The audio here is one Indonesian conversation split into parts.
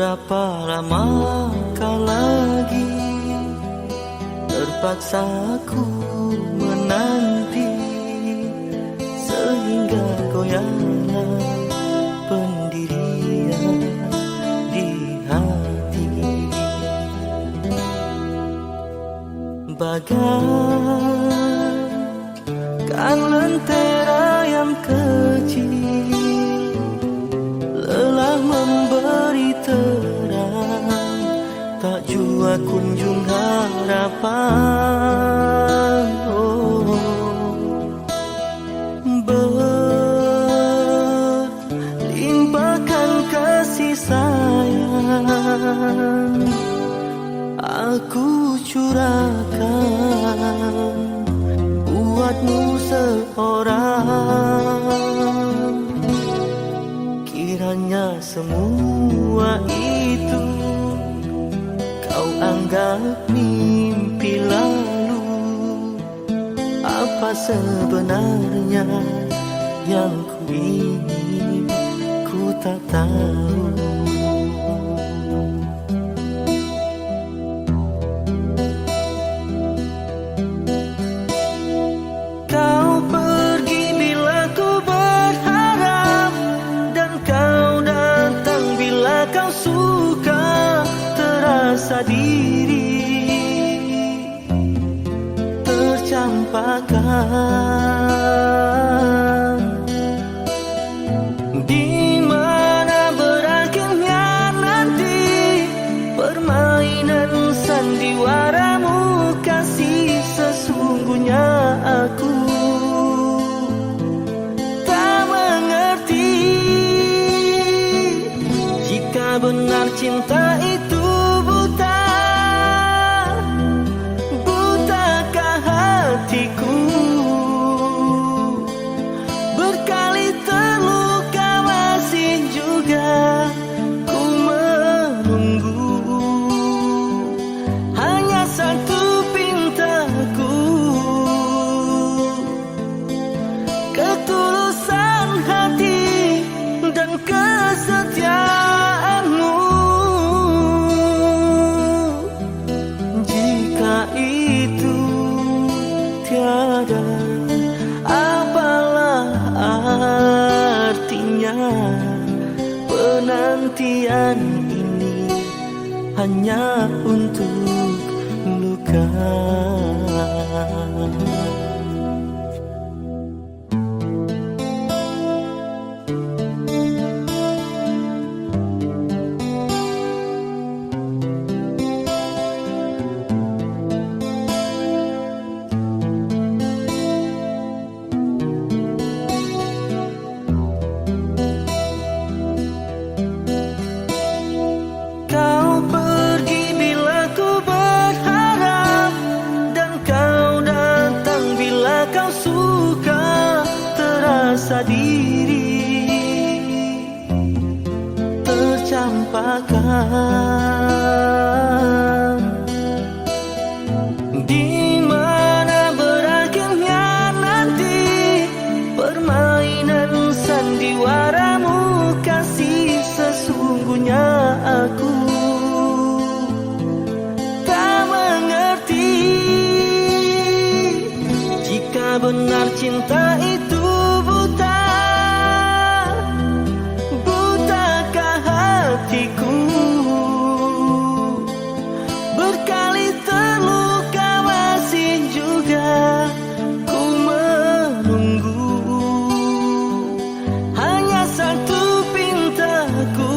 Berapa lamakah lagi terpaksa aku menanti, sehingga goyahlah pendirian di hati. Bagaikan lentera yang kecil, lelah memberi terang, tak jua kunjung harapan. Berlimpahkan kasih sayang aku curahkan buatmu seorang. Kiranya semua itu kau anggap mimpi lalu. Apa sebenarnya yang ku ingin, ku tak tahu. Kau pergi bila ku berharap, dan kau datang bila kau suka. Terasa diri tercampakkan. Di mana berakhirnya nanti permainan sandiwaramu, kasih sesungguhnya aku tak mengerti. Jika benar cinta itu buta, butakah hatiku? Berkali terluka masih juga ku menunggu. Hanya satu pintaku, ketulusan hati dan kesetiaanmu. Jika itu tiada, apalah artinya penantian ini hanya untuk luka. Kau pergi bila ku berharap, dan kau datang bila kau suka. Terasa diri tercampakkan. Di mana berakhirnya nanti permainan sandiwaramu, kasih sesungguhnya aku tak mengerti. Jika benar cinta itu buta, butakah hatiku? Berkali terluka masih juga ku menunggu. Hanya satu pintaku,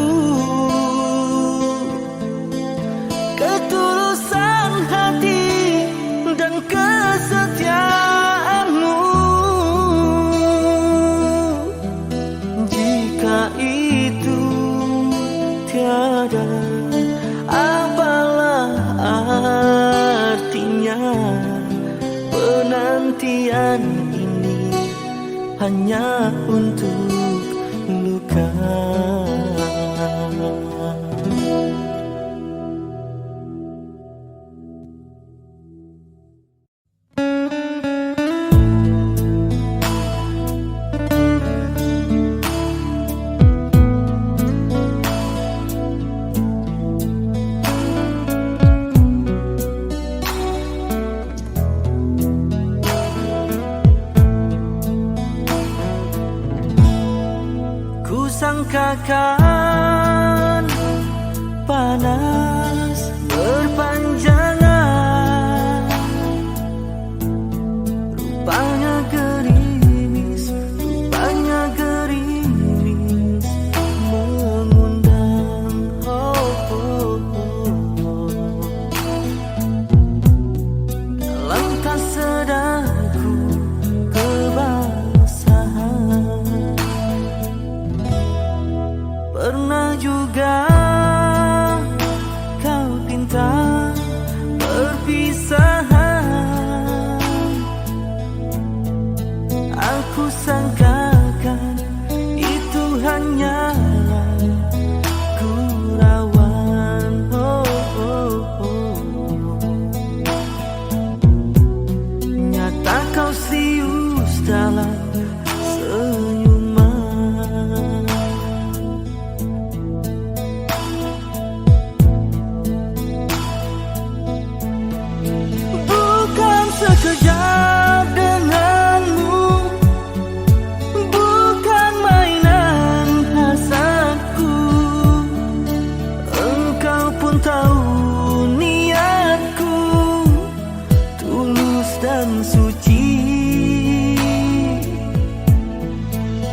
ketulusan hati dan kesetiaanmu. Jika itu tiada, apalah artinya penantian ini hanya untuk luka. sangkakan panas berpanjangan, rupanya gerimis, rupanya gerimis mengundang. Dalam tak sadarku kebasahan. Pernah juga kau pinta perpisahan, aku sangkakan itu hanyalah gurauan. Nyata kau serius dalam senyuman. Bukan sekejap denganmu, bukan mainan hasadku. Engkau pun tahu niatku tulus dan suci.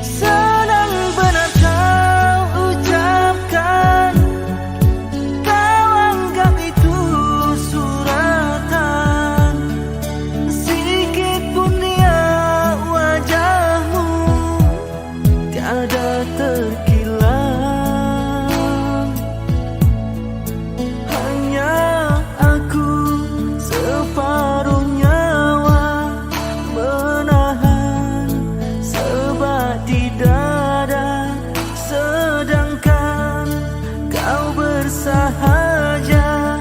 Sedang benar kau ucapkan, kau anggap itu suratan. Sikit pun dia wajahmu tiada terkilang. Hanya aku separuh nyawa menahan sebat di dada, sedangkan kau bersahaja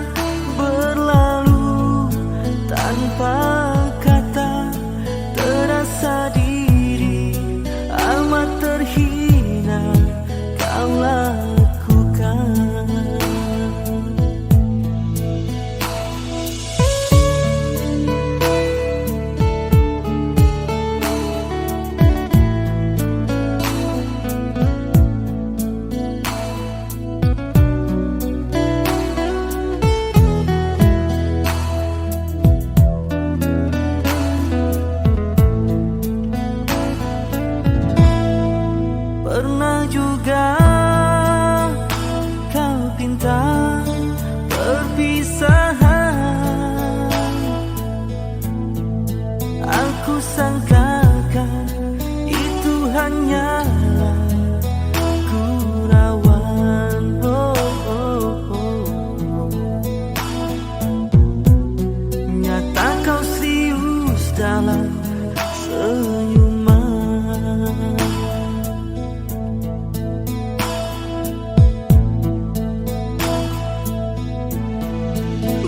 berlalu tanpa kata. Terasa diri amat terhina kau lakukan. Pernah juga kau pinta perpisahan, aku sangkakan itu hanyalah gurauan. Nyata kau serius dalam senyuman.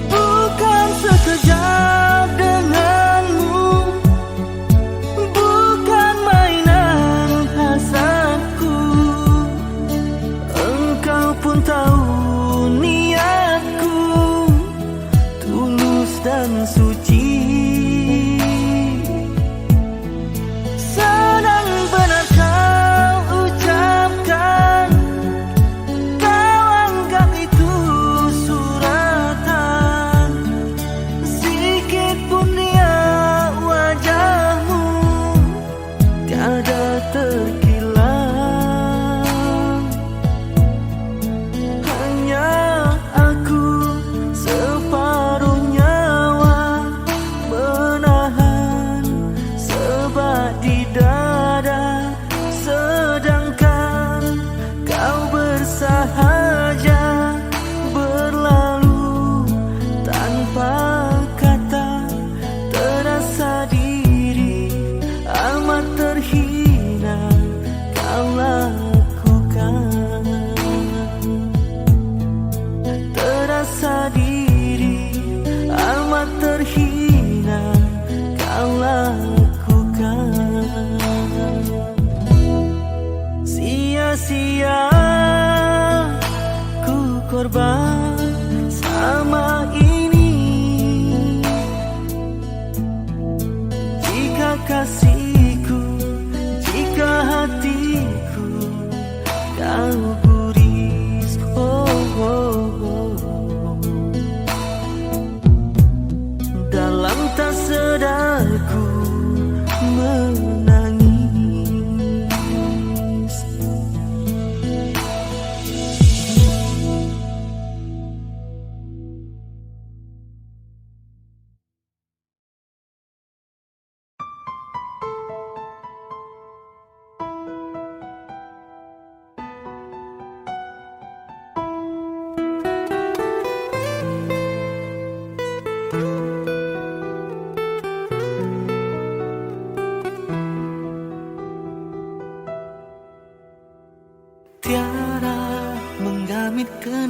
Bukan sekejap denganmu, bukan mainan hasadku. Engkau pun tahu niatku tulus dan suci. Sedang benar kau ucapkan, kau anggap itu suratan. Sikit pun dia wajahmu tiada terkilang. Hanya aku separuh nyawa menahan sebat di dada, sedangkan kau bersahaja berlalu tanpa kata. Terasa diri amat terhina kau lakukan. Terasa diri amat terhina kau lakukan. Sia-sia ku korban sama ini. Jika kasihku, jika hatiku kau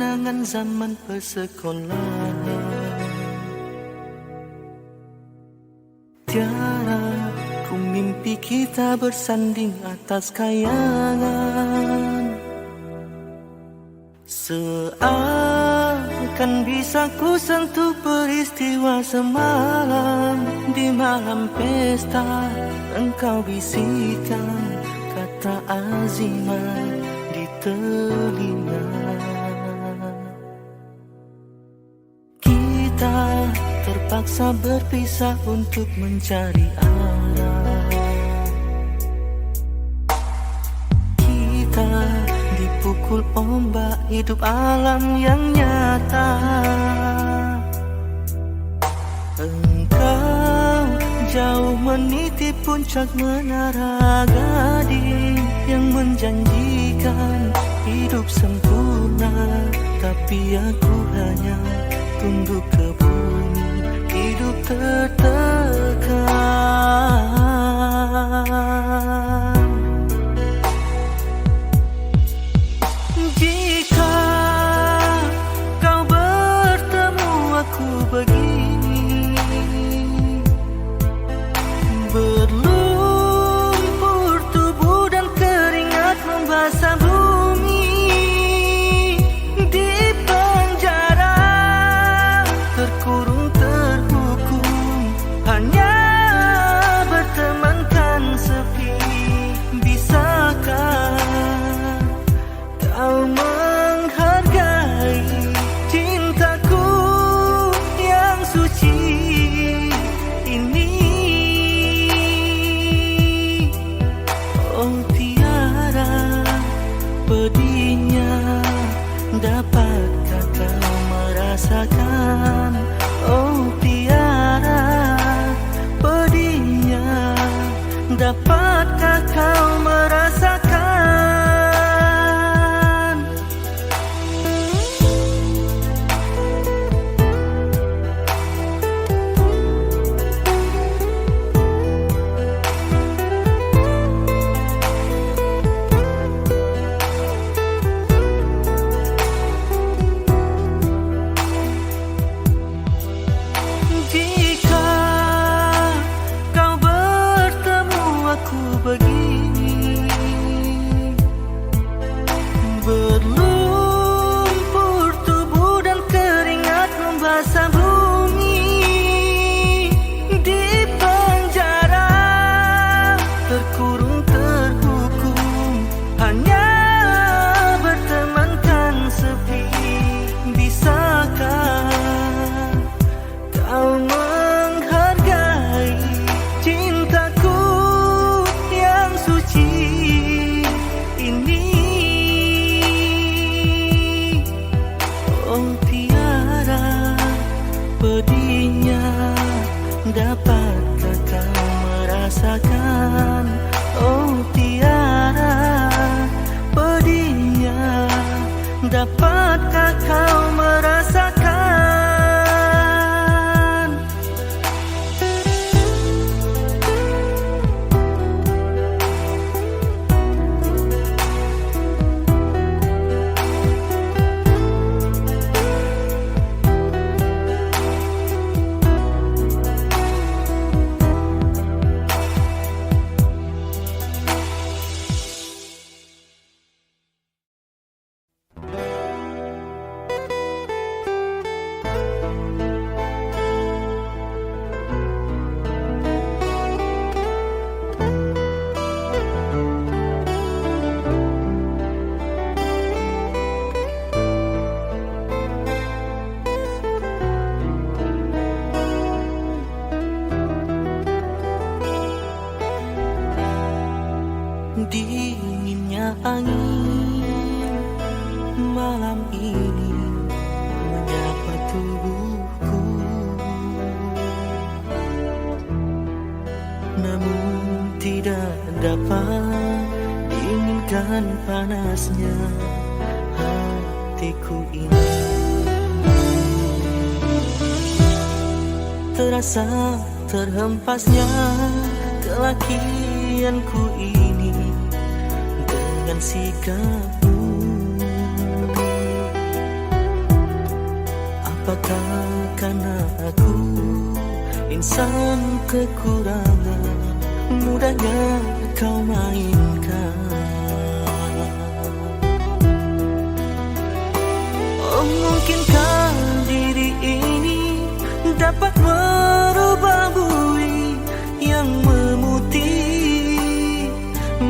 kenangan zaman persekolahan. Tiara, ku mimpi kita bersanding atas kayangan. Seakan bisa ku sentuh peristiwa semalam. Di malam pesta engkau bisikan kata azimat di telinga. Kita terpaksa berpisah untuk mencari arah. Kita dipukul ombak hidup alam yang nyata. Engkau jauh meniti puncak menara gading yang menjanjikan hidup sempurna, tapi aku hanya tunduk ke bumi, hidup tertekan. Jika kau bertemu aku begini, berlumpur tubuh dan keringat membasah bumi, di penjara terkurung terhukum, hanya bertemankan sepi. Bisakah kau menghargai cintaku yang suci ini? Oh Tiara, pedihnya dapatkah kau merasakan? Oh Tiara, pedihnya dapatkah kau merasakan? Jika kau bertemu aku begini, berlumpur tubuh dan keringat membasah bumi, di penjara terkurung terhukum, hanya bertemankan sepi. Bisakah kau menghargai cintaku yang suci ini? Oh Tiara, pedihnya dapatkah kau merasakan? Oh Tiara, pedihnya dapatkah kau merasakan? Dinginnya angin malam ini menyapa tubuhku, namun tidak dapat diinginkan panasnya hatiku ini. Terasa terhempasnya kelakianku ini dengan sikapmu. Apakah karena aku insan kekurangan, mudahnya kau mainkan? Oh, mungkinkah diri ini dapat merubah bui yang memutih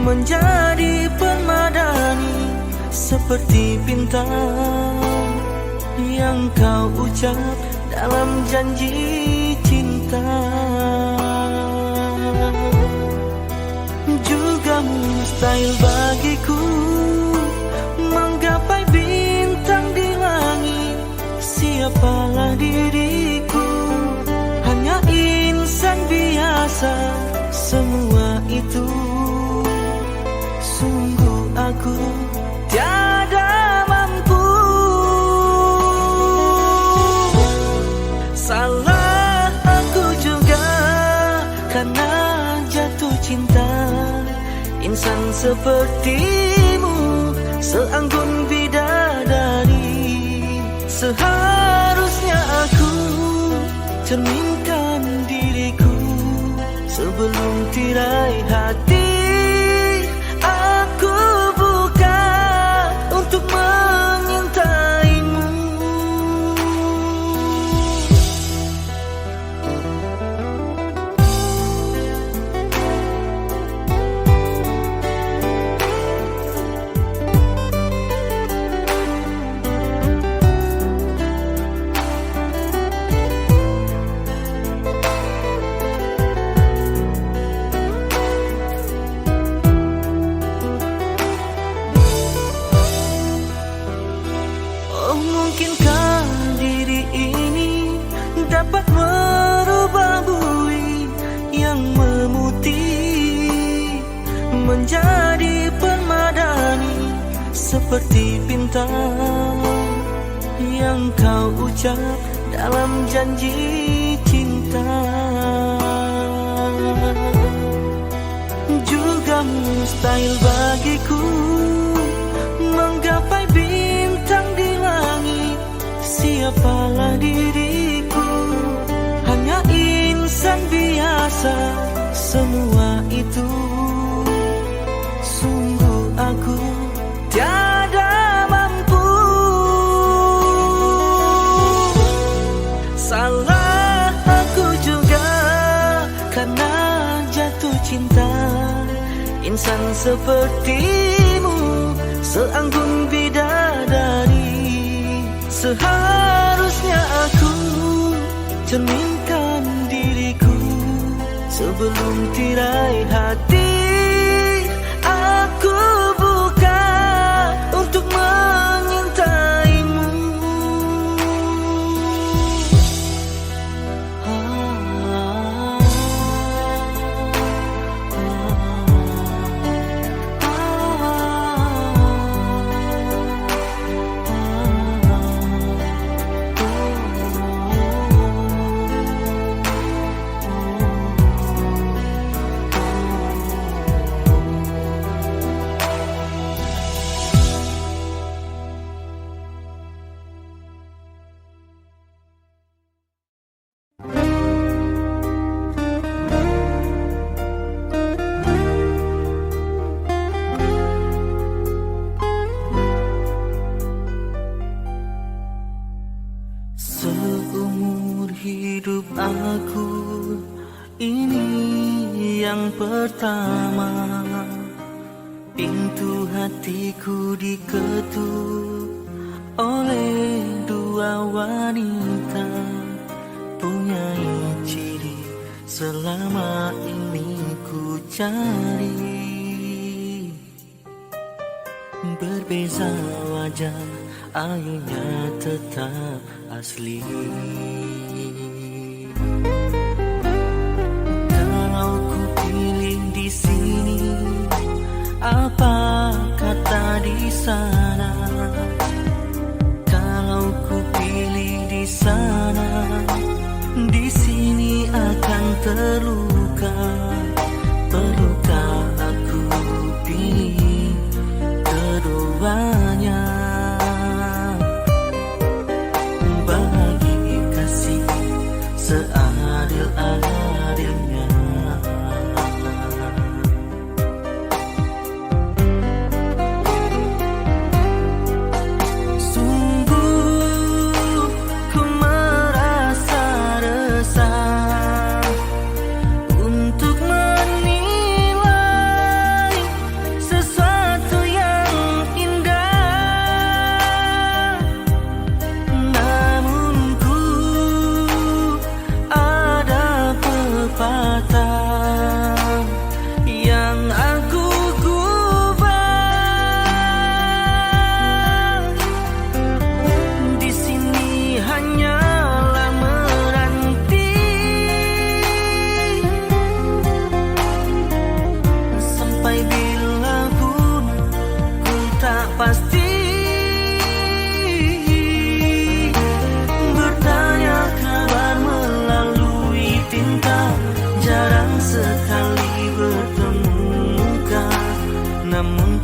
menjadi permadani, seperti bintang yang kau ucap dalam janji cinta. Juga mustahil bagiku menggapai bintang di langit. Siapalah diriku, hanya insan biasa. Semua itu sungguh aku tiada mampu. Salah aku juga karena jatuh cinta. Insan sepertimu seanggun bidadari. Seharusnya aku cerminkan diriku sebelum tirai hati aku buka untuk menyintaimu. Mungkinkah diri ini dapat merubah bui yang memutih menjadi permadani, seperti bintang yang kau ucap dalam janji cinta. Juga mustahil bagiku menggapai bintang di langit. Siapalah diriku, hanya insan biasa. Semua itu sungguh aku tiada mampu. Salah aku juga karena jatuh cinta. Insan sepertimu seanggun bidadari. Seharusnya aku cerminkan diriku sebelum tirai hati aku buka untuk menyintaimu. Seumur hidup aku ini yang pertama, pintu hatiku diketuk oleh dua wanita, punya ciri selama ini ku cari. Berbeza wajah, airnya tetap asli. Kalau ku pilih di sini, apa kata di sana? Kalau ku pilih di sana, di sini akan terluka. Perlukah aku pilih keduanya? Bagi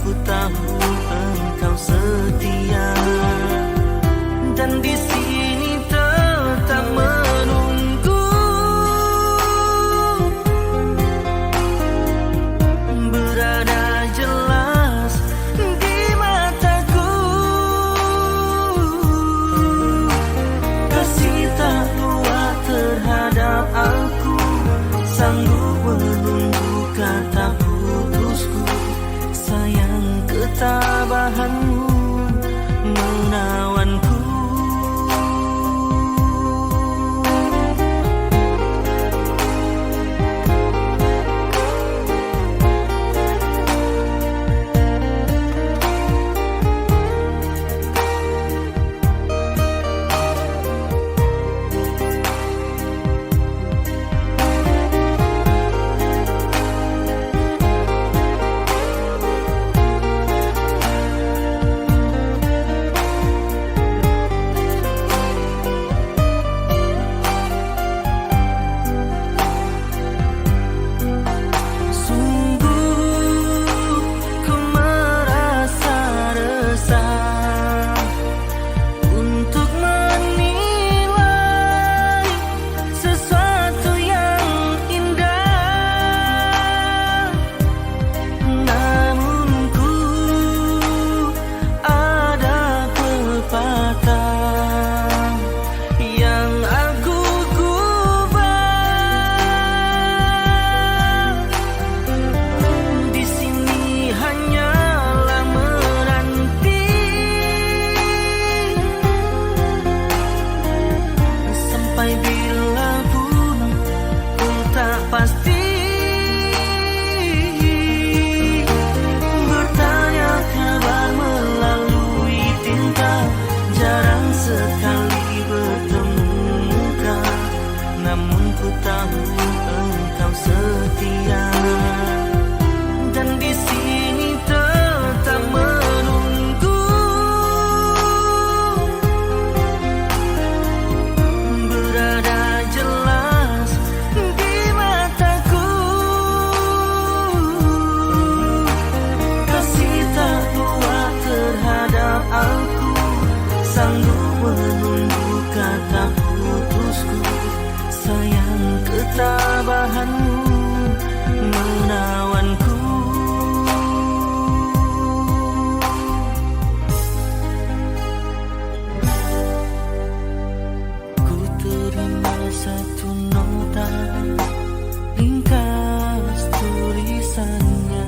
ku tahu engkau setia, dan di sini tetap menunggu. Berada jelas di mataku, kasih tak luar terhadap aku, sanggup menunggu kata putusku. Sayang ketabahanmu menawanku. Ketabahanmu menawanku. Ku terima satu nota, ringkas tulisannya.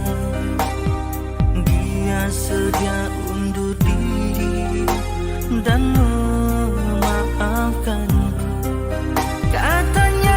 Dia sedia undur diri dan memaafkanku. Katanya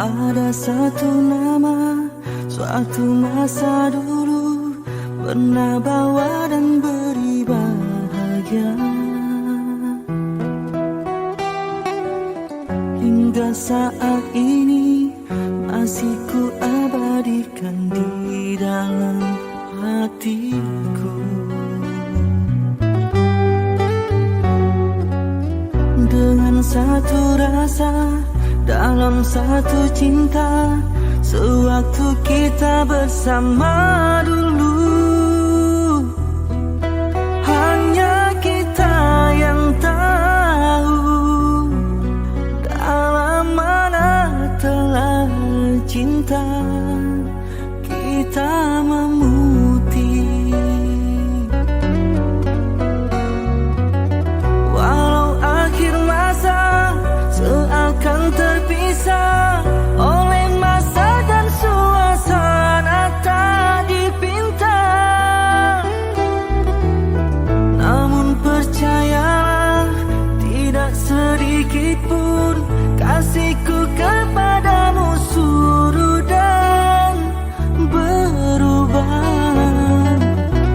ada satu nama, suatu masa dulu pernah bawa dan beri bahagia. Hingga saat ini masih ku abadikan di dalam hatiku. Dengan satu rasa, dalam satu cinta, sewaktu kita bersama dulu. Hanya kita yang tahu dalam mana telah cinta kita memutih. Walau akhir masa seakan terpisah oleh masa dan suasana tak dipinta, namun percayalah tidak sedikit pun kasihku kepadamu surut dan berubah.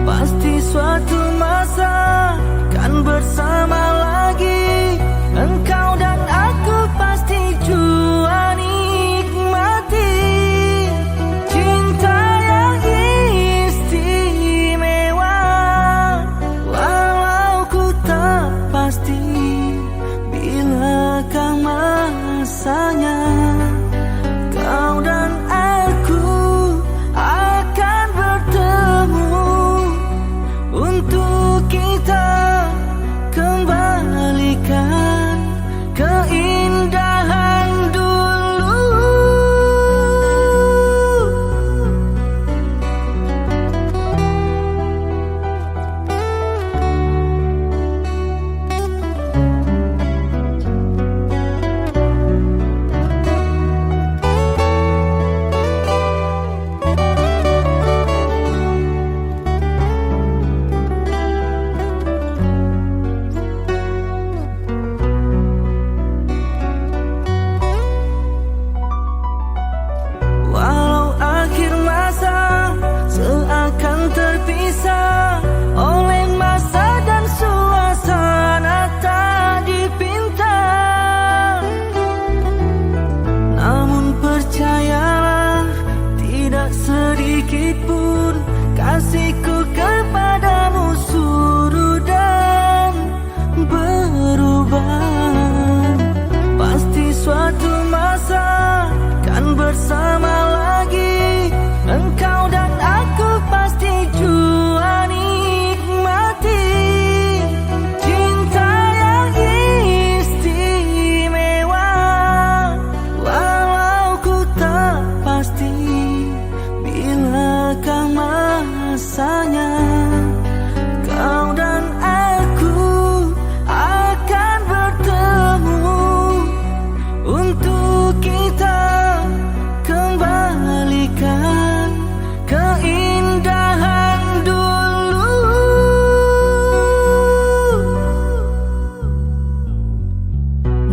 Pasti suatu masa kan bersama lagi, engkau dan aku pasti jua nikmati cinta yang istimewa. Walau ku tak pasti bilakah masanya kau dan aku akan bertemu untuk kita kembalikan keindahan dulu. Walau akhir masa seakan terpisah oleh masa dan suasana tak dipinta, namun percayalah tidak sedikit pun kasihku kepadamu surut dan berubah. Pasti suatu masa kan bersama lagi, engkau dan aku pasti jua nikmati cinta yang istimewa. Walau ku tak pasti bilakah masanya kau dan aku akan bertemu untuk kita kembalikan keindahan dulu.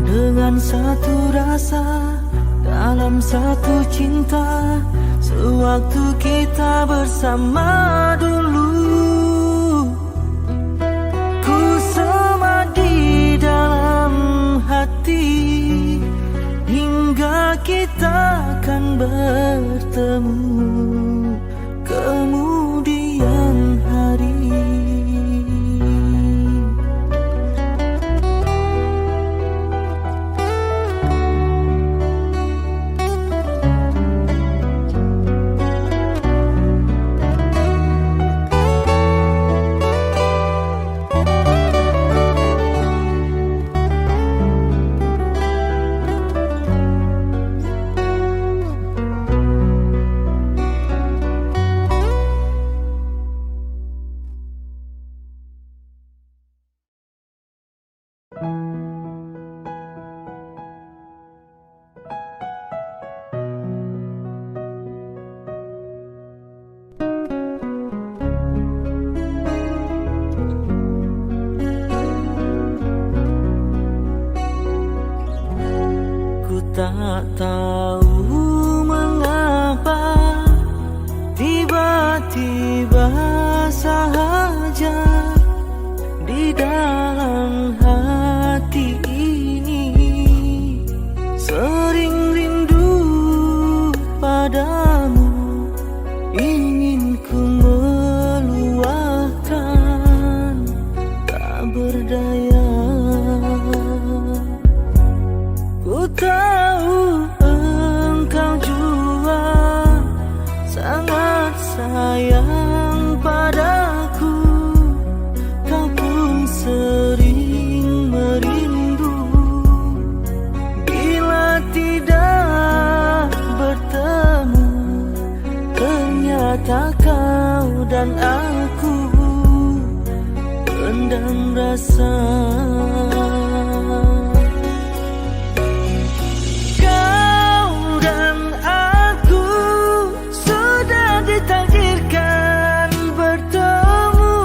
Dengan satu rasa dalam satu cinta, sewaktu kita bersama dulu, ku semadi dalam hati hingga kita akan bertemu kemudian hari. Tak tahu mengapa tiba-tiba saja di dalam hati ini sering rindu padamu, ingin ku meluahkan tak berdaya. Ku tahu engkau jua sangat sayang padaku, kau pun sering merindu bila tidak bertemu biasa. Kau dan aku sudah ditakdirkan bertemu,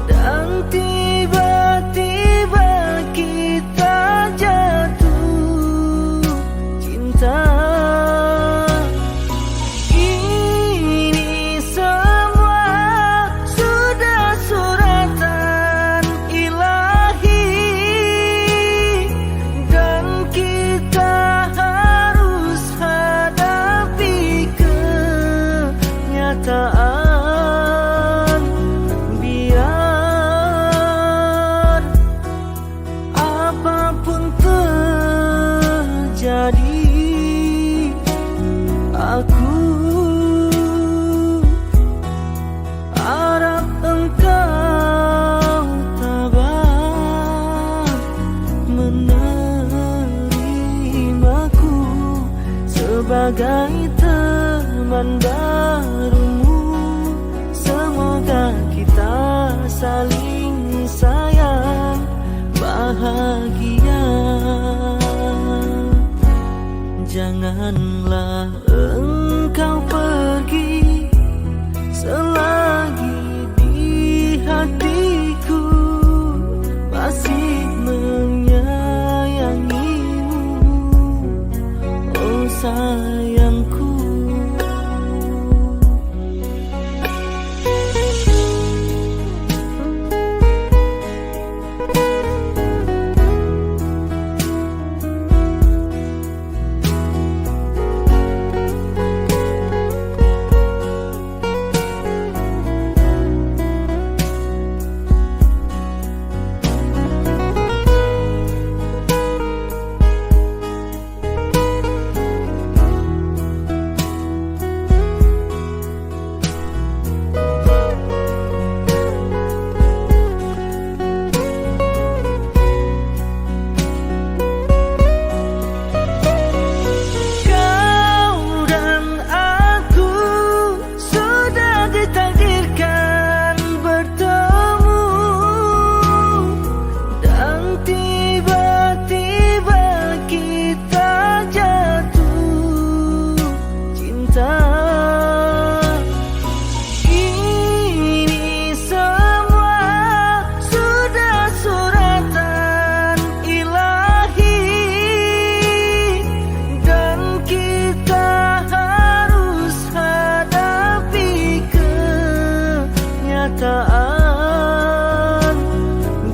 dan tiba-tiba kita jatuh cinta. Ini semua sudah suratan ilahi, dan kita harus hadapi kenyataan. Biar apapun terjadi, aku harap engkau tabah menerimaku sebagai teman barumu. Semoga kita saling sayang, bahagia. Janganlah engkau pergi selagi di hatiku masih menyayangimu, oh sayangku.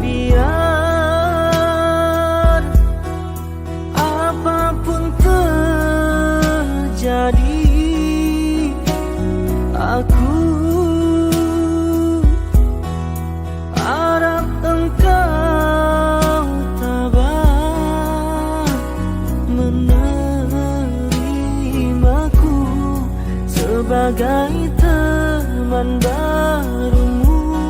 Biar apapun terjadi, aku harap engkau tabah menerimaku sebagai teman barumu.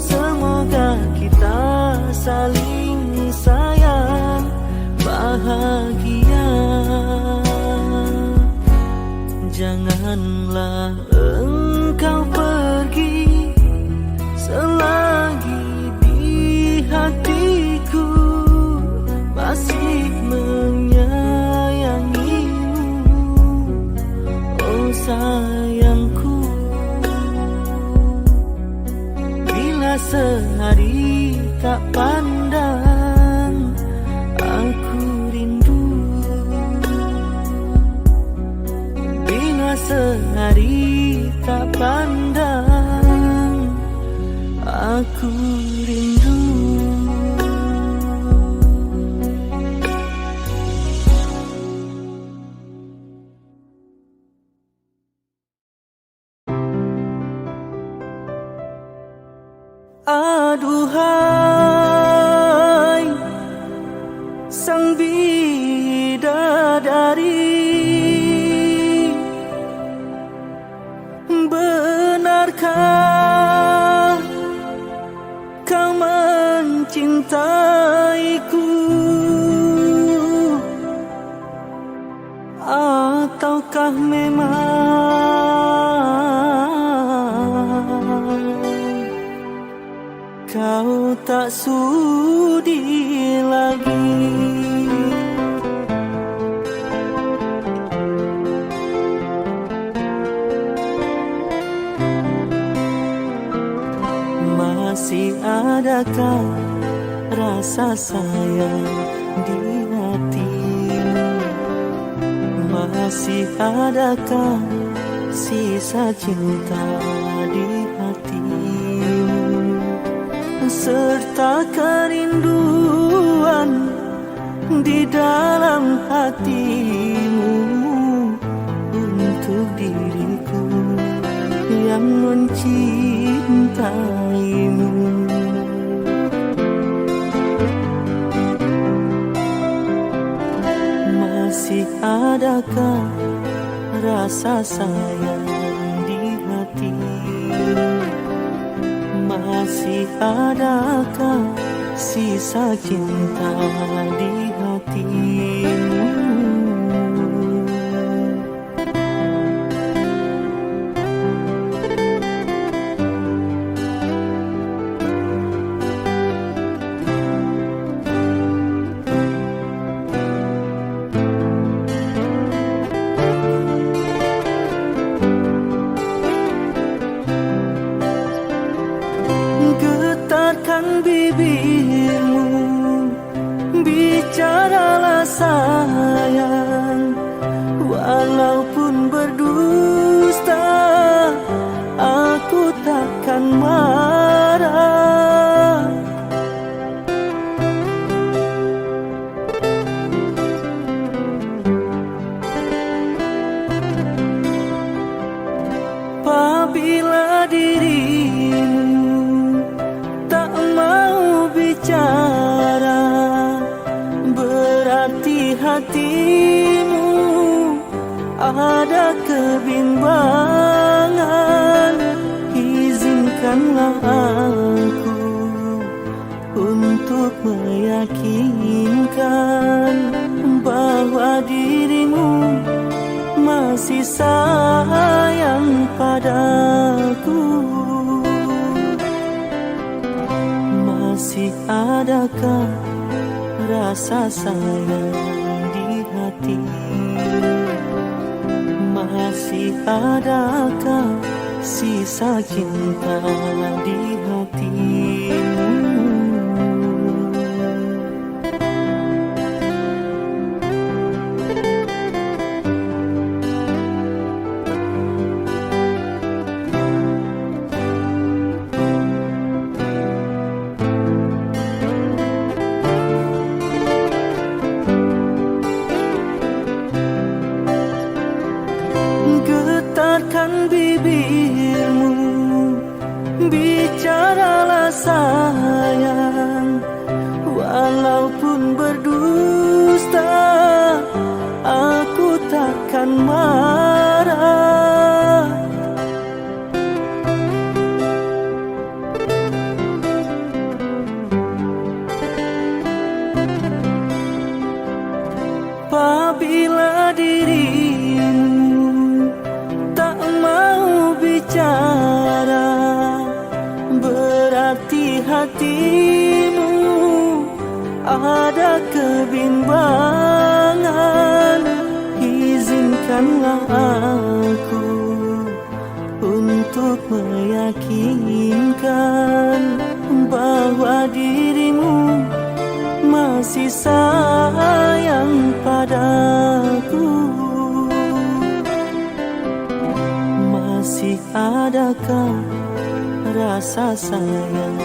Semoga kita saling sayang, bahagia. Janganlah engkau pergi selagi di hatiku masih menyayangimu, oh sayangku. Bila sehari tak pandang, aku rindu. Bila sehari tak pandang, aku rindu. Aduhai sang bidadari, benarkah kau mencintaiku, ataukah memang tak sudi lagi. Masih adakah rasa sayang di hatimu? Masih adakah sisa cinta di hatimu? Serta kerinduan di dalam hatimu untuk diriku yang mencintaimu. Masih adakah rasa sayang di hatimu? Masih adakah sisa cinta di hatimu? Getarkan bibirmu, bicaralah sayang. Walaupun berdusta, aku takkan marah. Apabila dirimu tak mau bicara, berarti hatimu ada kebimbangan. Izinkanlah aku untuk meyakinkan bahwa dirimu masih sayang padaku. Masih adakah rasa sayang di hatimu? Masih adakah sisa cinta di hatimu? Getarkan bibirmu, bicaralah sayang. Walaupun berdusta, aku takkan marah. Apabila dirimu tak mau bicara, berarti hatimu ada kebimbangan. Izinkanlah aku untuk meyakinkan bahwa dirimu masih sayang padaku. Masih adakah rasa sayang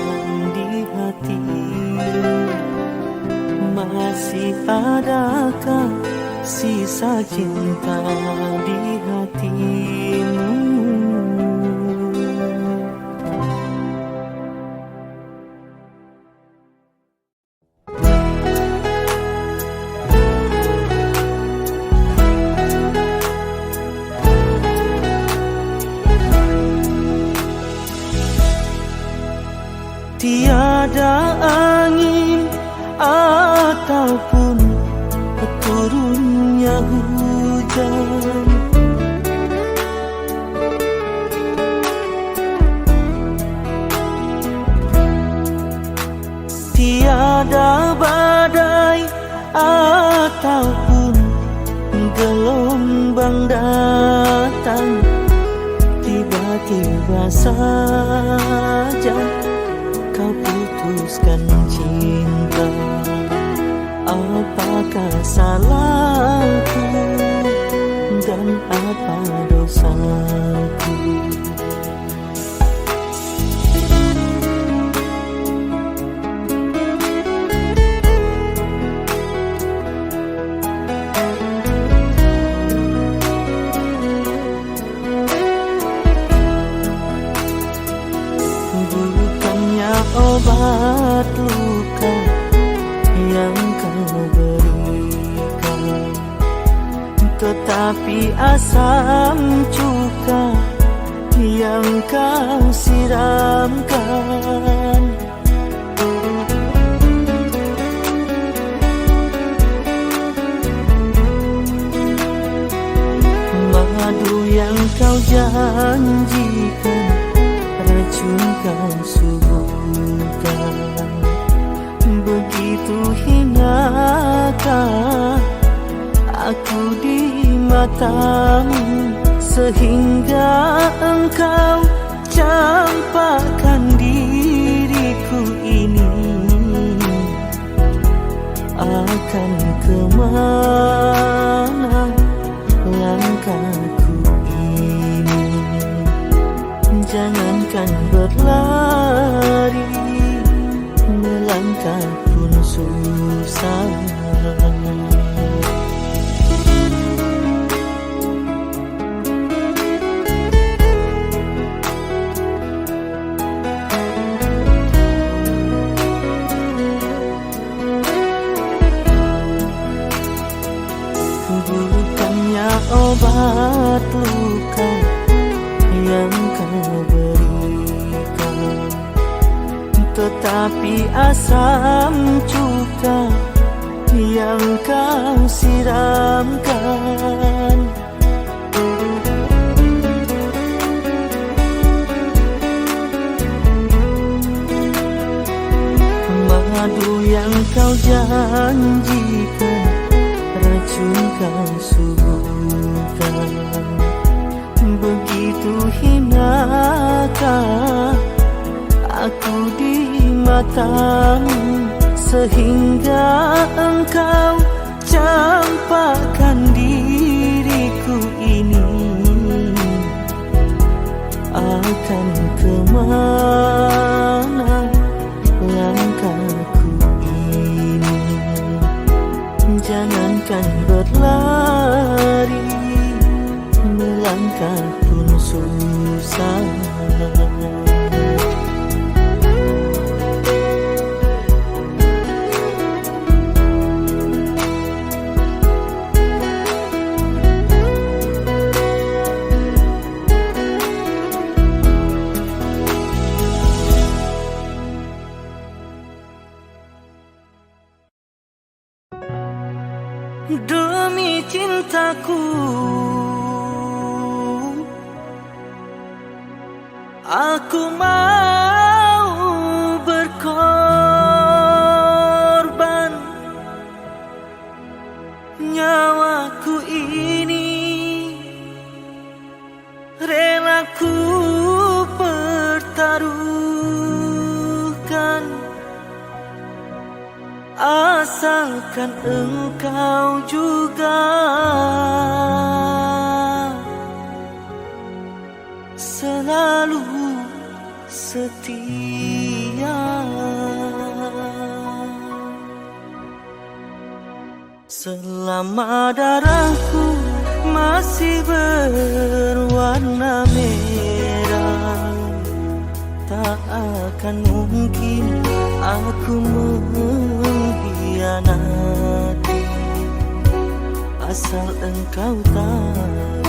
di hatimu? Masih adakah sisa cinta di hatimu? Tiada angin ataupun turunnya hujan, gelombang datang, tiba-tiba saja kau putuskan cinta. Apakah salahku dan apa dosaku? Bukannya obat luka yang kau berikan, tetapi asam cuka yang kau siramkan. Madu yang kau janjikan, racun kau suguhkan. Begitu hinakah aku di matamu, sehingga engkau campakkan diriku ini. Akan kemana langkahku ini? Jangankan berlari, melangkah pun susah. Bukannya obat luka yang kau berikan, tetapi asam cuka yang kau siramkan. Madu yang kau janjikan, racun kau suguhkan. Begitu hinakah aku di matamu, sehingga engkau campakkan diriku ini. Akan kemana langkahku ini? Jangankan berlari, melangkah pun susah. Demi cintaku, aku mau berkorban. Nyawaku ini rela ku pertaruhkan, asalkan engkau juga selalu setia. Selama darahku masih berwarna merah, tak akan mungkin aku mengkhianati. Asal engkau tahu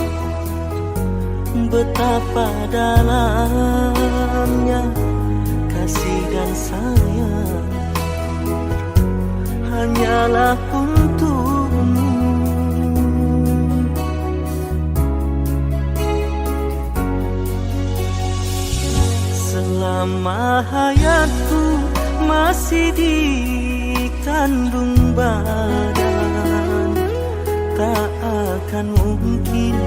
betapa dalamnya kasih dan sayang, hanyalah untukmu. Selama hayatku masih di kandung badan, tak akan akan mungkin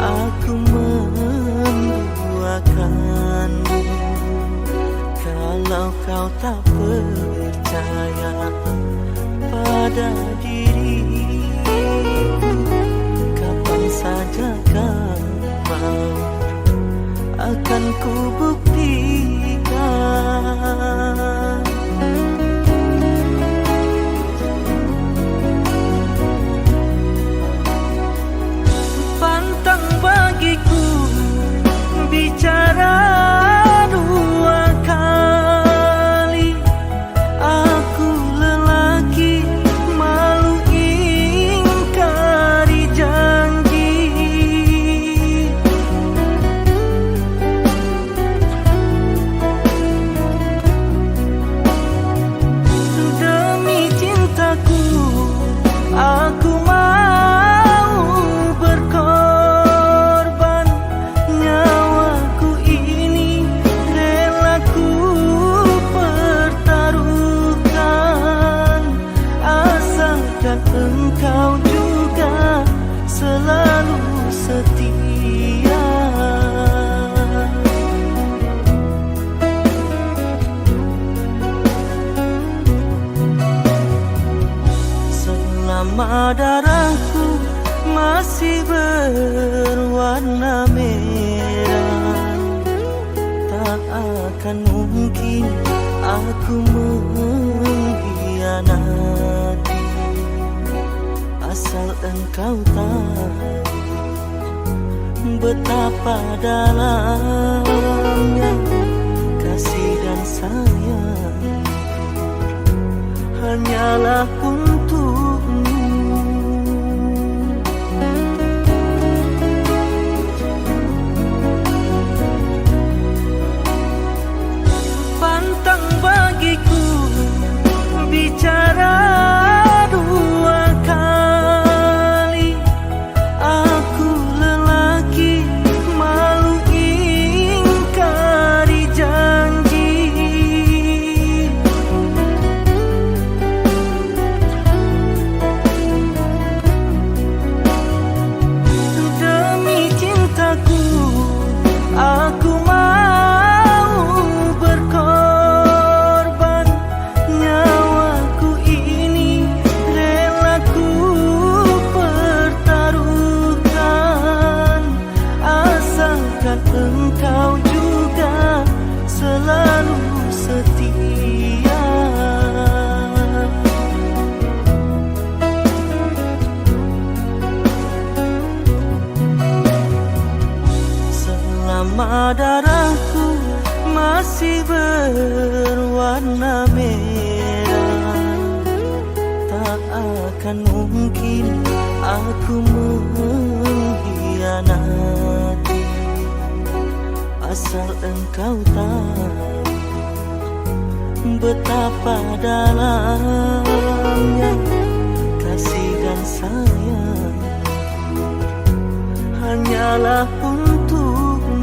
aku menduakanmu kalau kau tak percaya pada diriku. Kapan saja kau mau akan ku buktikan. Pantang bagiku bicara dua kali. Aku lelaki malu ingkari janji. Demi cintaku aku mau berkorban. Nyawaku ini rela ku pertaruhkan, asalkan engkau juga selalu setia. Selama darahku masih berwarna merah, tak akan mungkin aku mengkhianati. Asal engkau tahu betapa dalamnya kasih dan sayang hanyalah untukmu. Pantang bagiku bicara dua kali. Aku lelaki malu ingkari janji. Demi cintaku aku mau berkorban. Nyawaku ini rela ku pertaruhkan, asalkan engkau juga selalu setia. Selama darahku masih berwarna merah, tak akan mungkin aku mengkhianati. Asal engkau tahu betapa dalamnya kasih dan sayang hanyalah untukmu.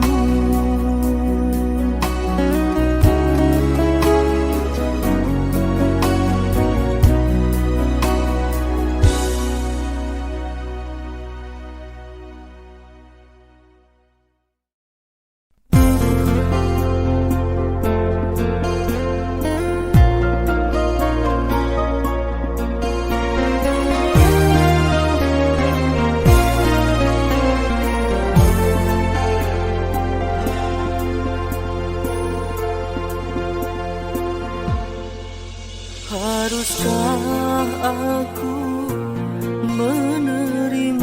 Haruskah aku menerimamu,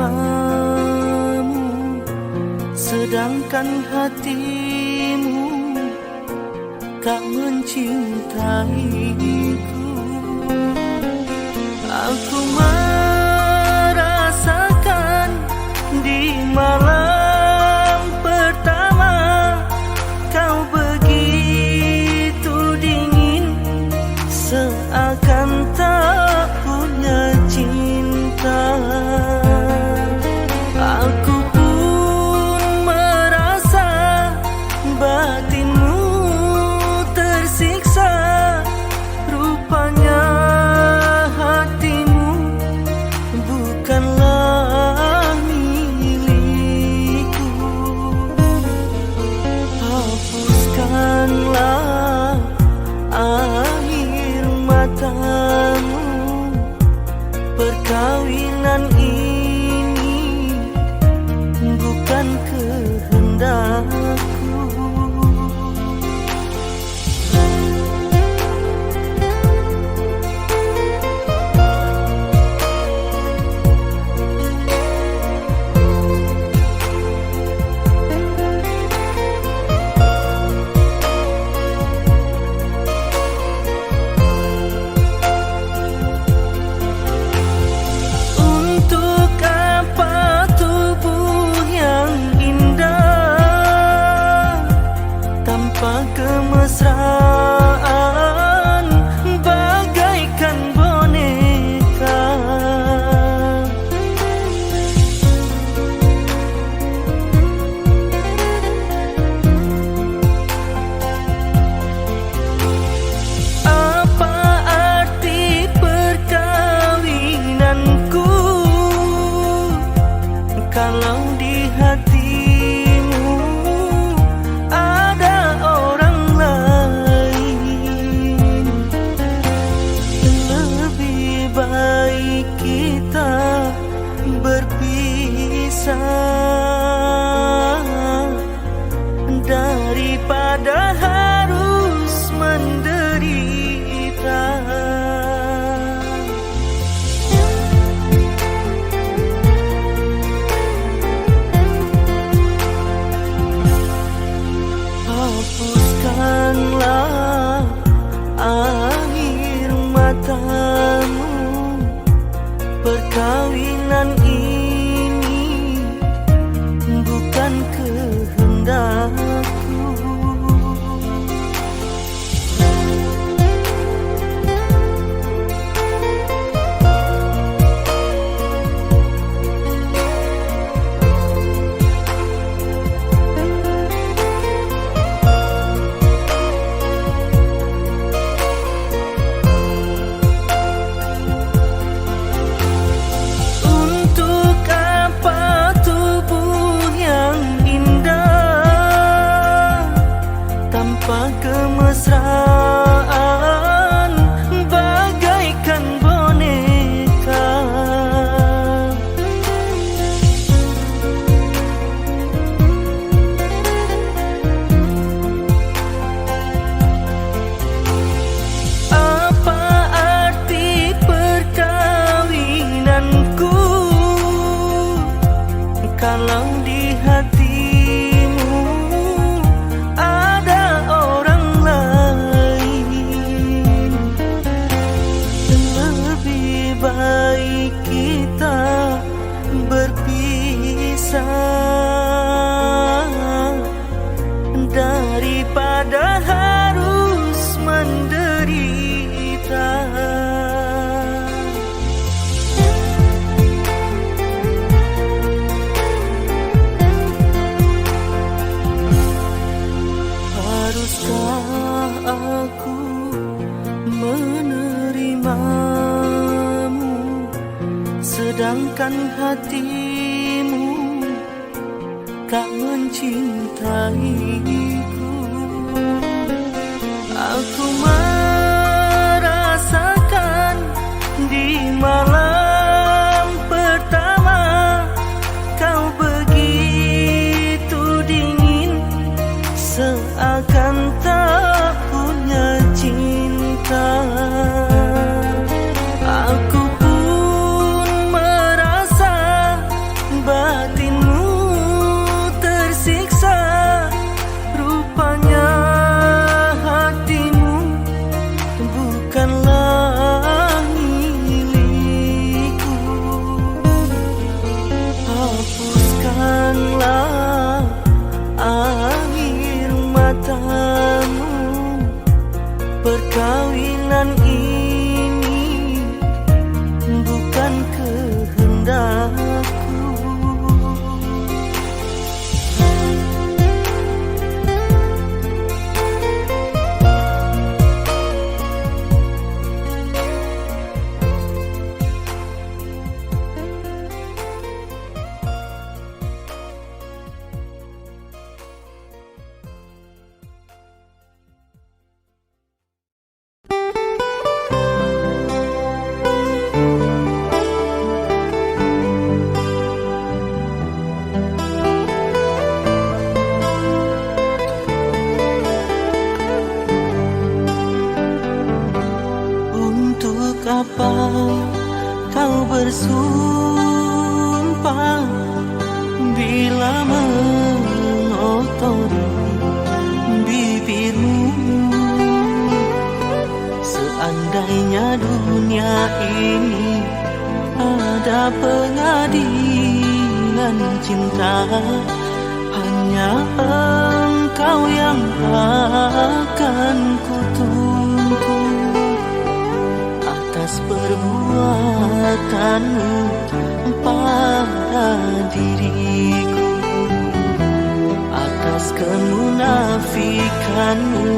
sedangkan hatimu tak mencintaiku? Aku merasakan di malam pertama kau begitu dingin, seakan tak punya cinta. Aku pun merasa batinmu tersiksa. Rupanya hatimu bukanlah hatimu ada orang lain. Lebih baik kita berpisah daripada harus menderita. Hapuskanlah air matamu, perkawinan ini bukan kehendakku. Untuk apa tubuh yang indah tanpa kemesraan bagaikan boneka? Apa arti perkawinanku kalau di hatimu ada orang lain? Lebih baik kita berpisah daripada harus menderita. Haruskah aku menerimamu sedangkan hatimu tak mencintaiku? Aku merasakan di malam pertama kau begitu dingin, seakan tak punya cinta. Aku pun merasa batinmu tersiksa. Rupanya hatimu bukanlah milikku. Hapuskanlah air matamu, perkawinan ini bukan kehendakku. Untuk apa kau bersumpah bila mengotori bibirmu? Seandainya dunia ini ada pengadilan cinta, hanya engkau yang akan kutunggu atas perbuatanmu pada diriku, atas kemunafikanmu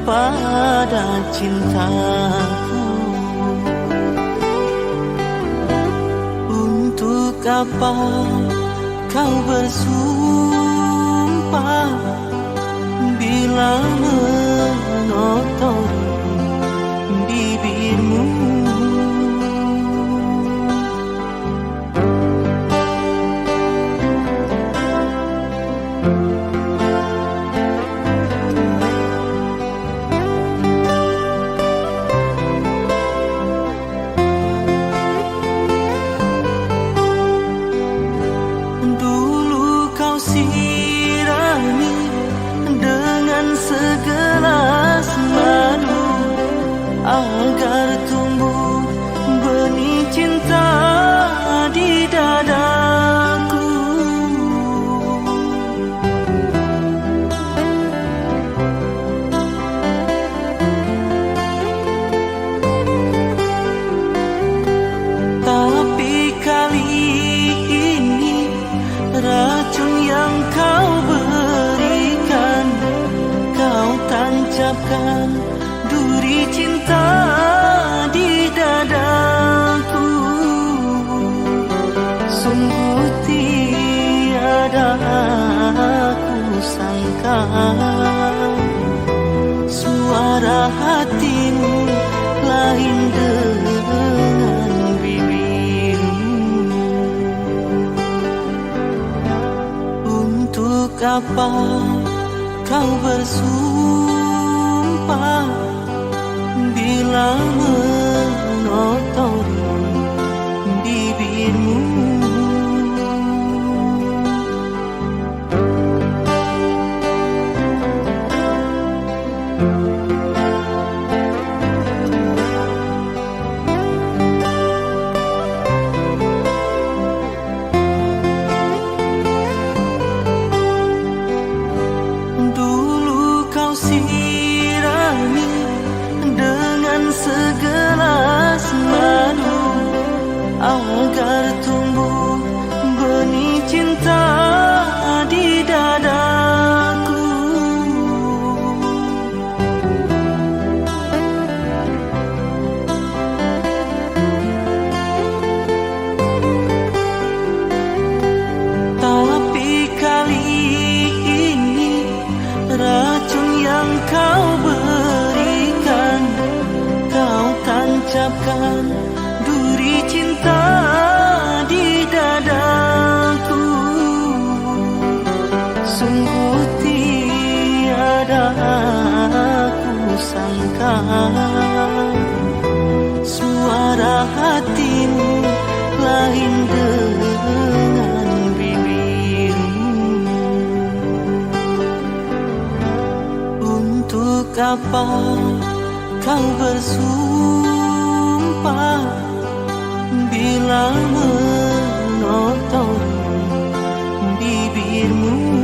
pada cintaku. Untuk apa kau bersumpah bila menotori bibirmu. Segelas madu agar tumbuh benih cinta di dadaku. Tapi kali ini racun yang kau berikan, kau tancapkan duri cinta di dadaku. Sungguh tiada aku sangka suara hatimu lain dengan bibirmu. Untuk apa kau bersumpah bila menotori bibirmu? Segelas madu agar tumbuh benih cinta di dadaku. Tapi kali ini racun yang kau berikan, kau tancapkan duri cinta di dadaku. Sungguh tiada aku sangka suara hatimu lain dengan bibirmu. Untuk apa kau bersumpah bila menotori bibirmu?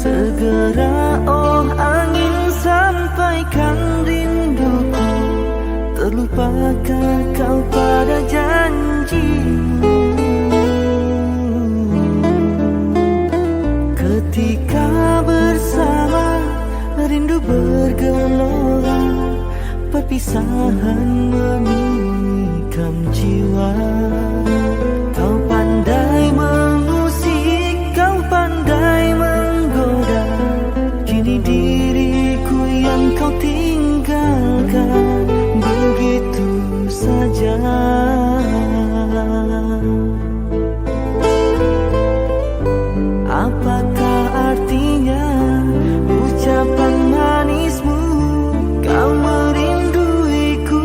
Segera oh angin sampaikan rinduku, terlupakah kau pada janjimu? Ketika bersama rindu bergelora, perpisahan menikam jiwa. Kau pandai mengusik, kau pandai menggoda, kini diriku yang kau tinggalkan begitu saja. Apakah artinya ucapan manismu, kau merinduiku?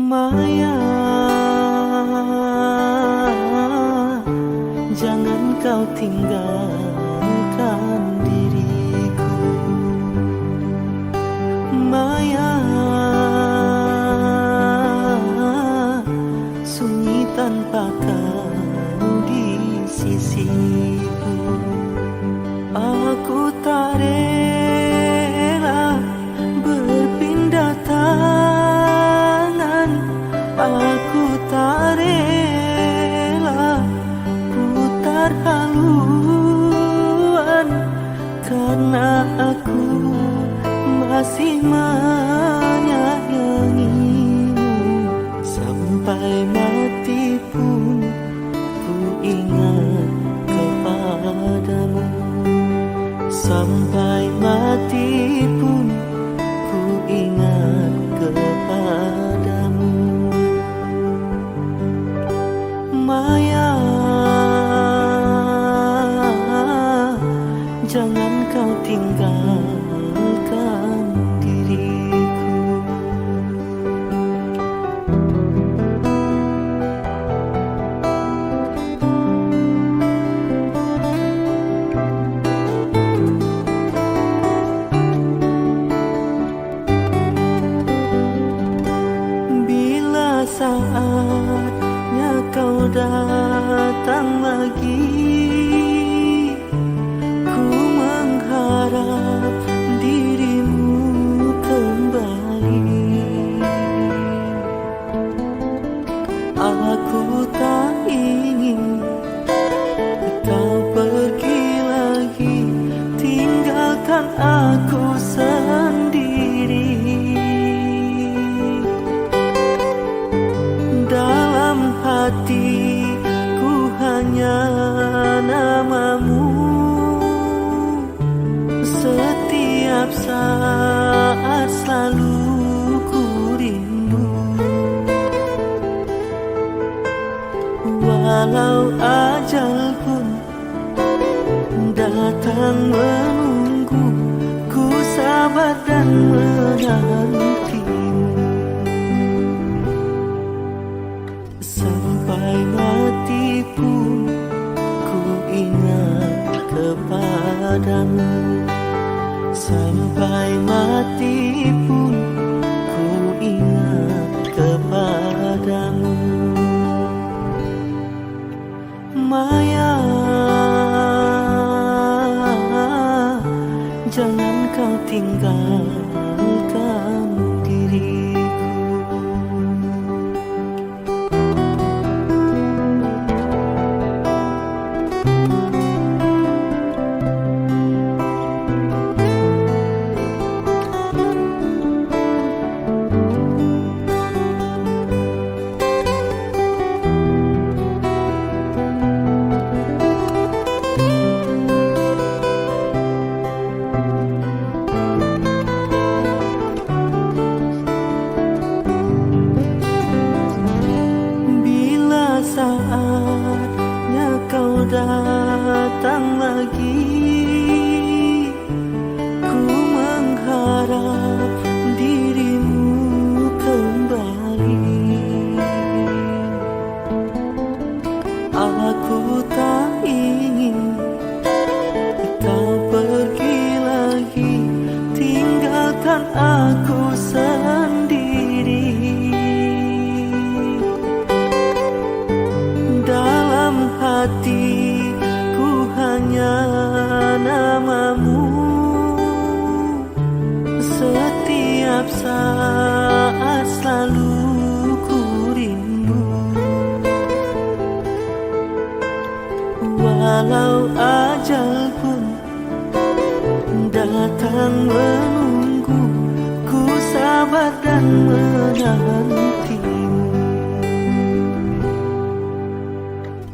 Maya, jangan kau tinggalkan diriku. Maya, sunyi tanpa kau di sisiku. Aku tak rela berpindah tangan, aku tak rela putar haluan, karena aku masih menyayangimu. Sampai mati pun ku ingat kepadamu. Sampai mati pun ku ingat kepadamu. Maya, jangan kau tinggalkan diriku. Bila saatnya kau datang lagi, ku mengharap dirimu kembali. Aku tak ingin kau pergi lagi, tinggalkan aku sendiri. Dalam hatiku hanya namamu, setiap saat selalu ku rindu. Walau ajal pun datang menunggu, ku sabar dan menantimu. Sampai mati pun ku ingat kepadamu. Sampai mati pun ku ingat kepadamu. Maya, jangan kau tinggalkan diriku. Saatnya kau datang lagi, ku mengharap dirimu kembali. Aku tak ingin kau pergi lagi, tinggalkan aku sendiri. Dalam hatiku hanya namamu, setiap saat selalu ku rindu. Walau ajal pun datang menunggu, ku sabar dan menantimu.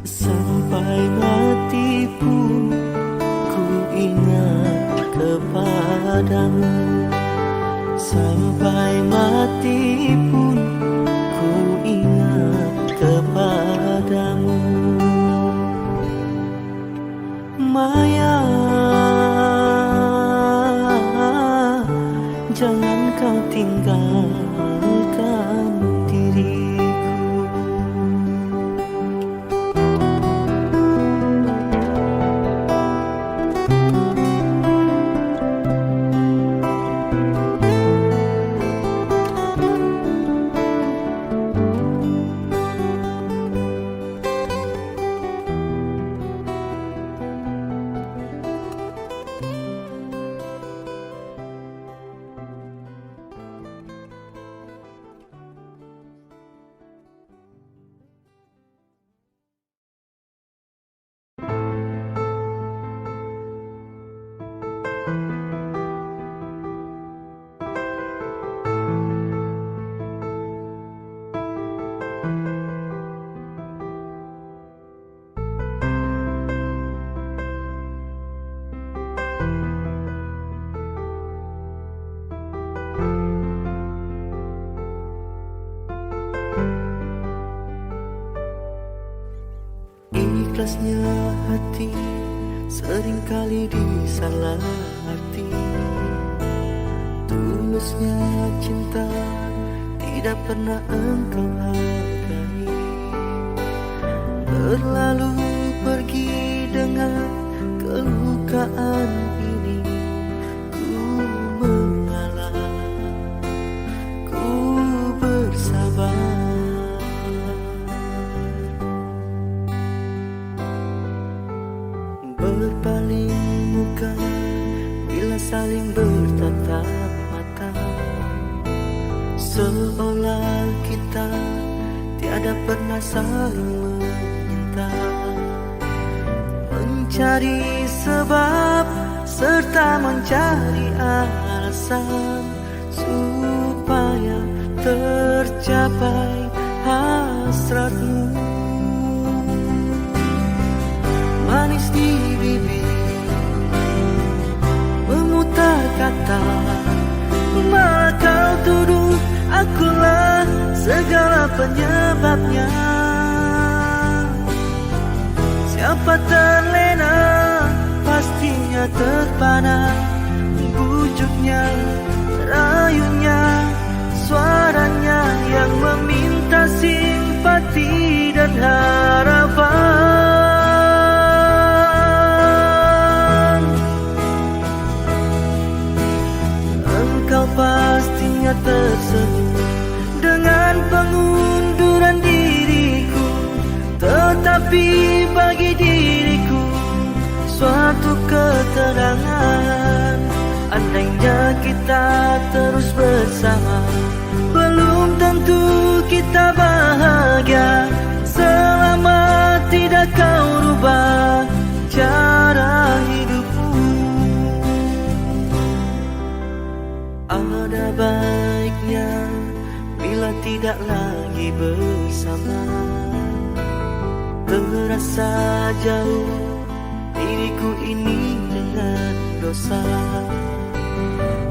Sampai mati pun ku ingat kepadamu. Sampai mati pun ku ingat kepadamu. Maya, jangan kau tinggalkan diri. Ikhlasnya hati seringkali disalah arti. Tulusnya cinta tidak pernah engkau hargai. Berlalu pergi dengan kelukaan ini. Ku mengalah, ku bersabar. Berpaling muka bila saling bertatap mata, seolah kita tiada pernah saling meminta. Mencari sebab serta mencari alasan supaya tercapai hasratmu. Manis di bibir, memutar kata, malah kau tuduh akulah segala penyebabnya. Siapa terlena pastinya terpana. Bujuknya, rayunya, suaranya yang meminta simpati dan harapan. Engkau pastinya tersenyum dengan pengunduran diriku, tetapi bagi diriku suatu keterangan. Andainya kita terus bersama, belum tentu kita bahagia selama tidak kau rubah cara hidupmu. Ada baiknya bila tidak lagi bersama. Terasa jauh diriku ini dengan dosa.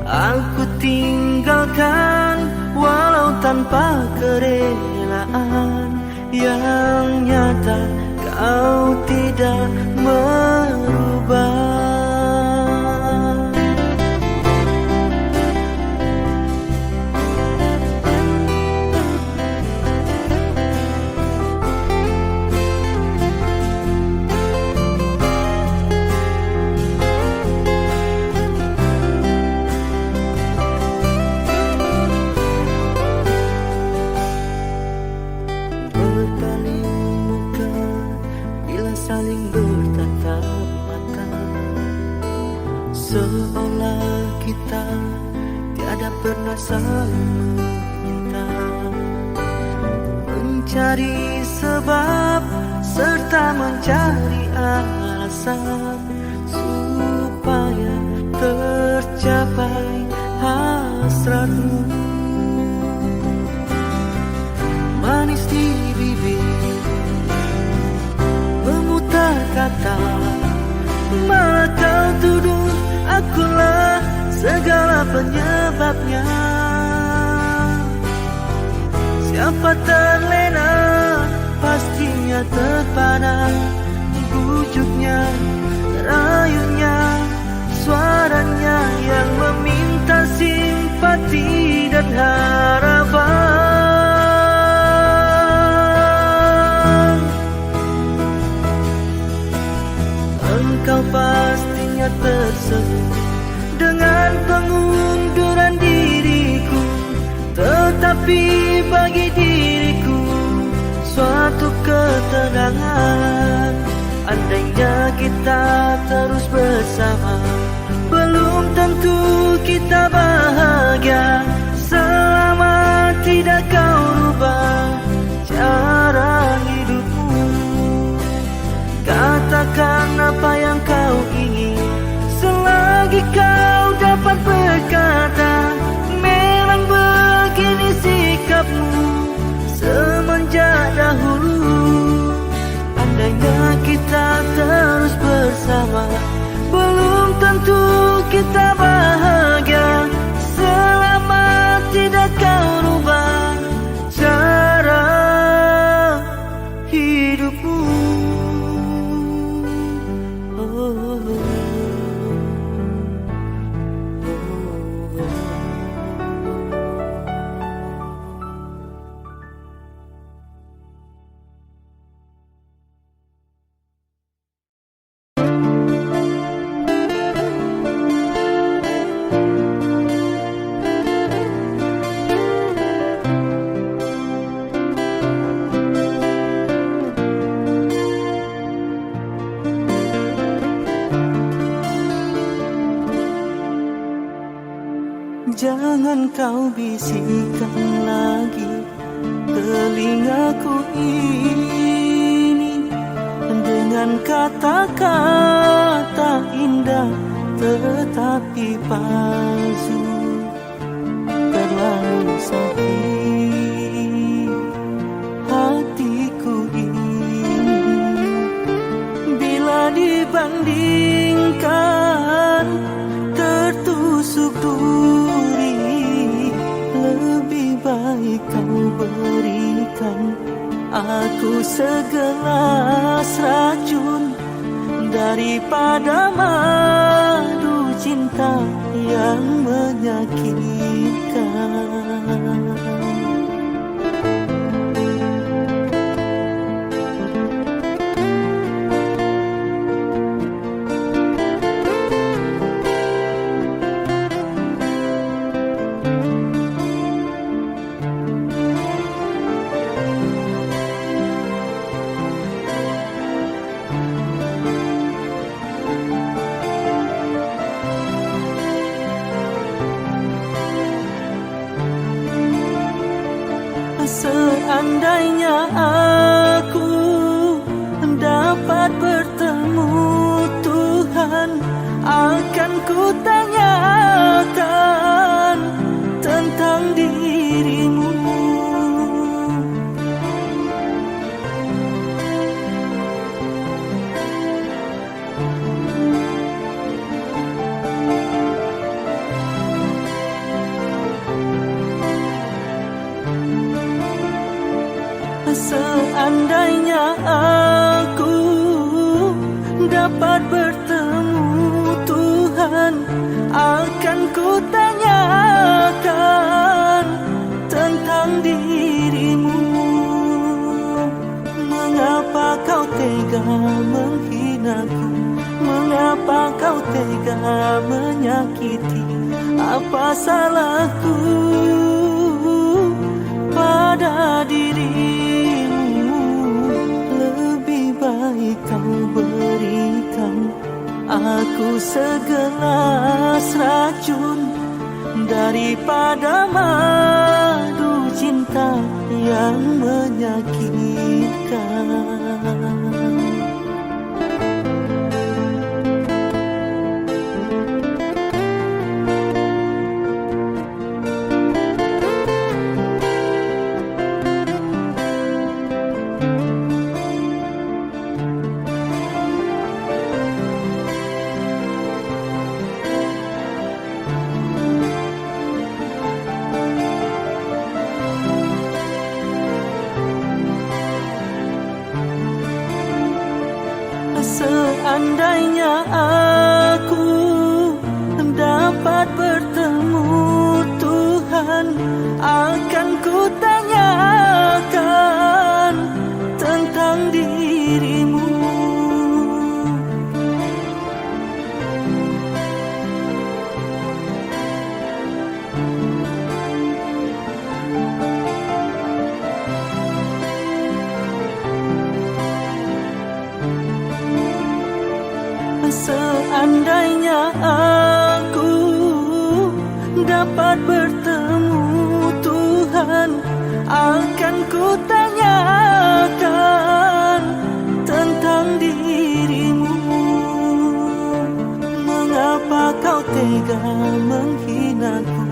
Aku tinggalkan walau tanpa kerelaan. Yang nyata kau tidak merubah. Saling bertatap mata, seolah kita tiada pernah saling meminta. Mencari sebab serta mencari alasan supaya tercapai hasratmu. Manis di bibir, kata, malah kau tuduh akulah segala penyebabnya. Siapa terlena pastinya terpana. Bujuknya, rayunya, suaranya yang meminta simpati dan harapan. Engkau pastinya tersenyum dengan pengunduran diriku, tetapi bagi diriku suatu ketenangan. Andainya kita terus bersama, belum tentu kita bahagia selama tidak kau rubah cara hidupmu. Katakan apa yang kau ingin selagi kau dapat berkata. Memang begini sikapmu semenjak dahulu. Andainya kita terus bersama, belum tentu kita bahagia Jangan kau bisikkan lagi telingaku ini dengan kata-kata indah tetapi palsu. Terlalu sakit hatiku ini bila dibandingkan tertusuk duri. Lebih baik kau berikan aku segelas racun daripada madu cinta yang menyakitkan. Seandainya aku dapat bertemu Tuhan, akan kutanyakan tentang dirimu. Seandainya aku dapat bertemu Tuhan, akan kutanyakan tentang dirimu. Mengapa kau tega menghinaku? Mengapa kau tega menyakiti? Apa salahku pada dirimu? Lebih baik kau berikan aku segelas racun daripada madu cinta yang menyakitkan. Seandainya aku dapat bertemu Tuhan, akan kutanyakan tentang dirimu. Seandainya aku dapat bertemu Tuhan, akan kutanyakan tentang dirimu. Mengapa kau tega menghinaku?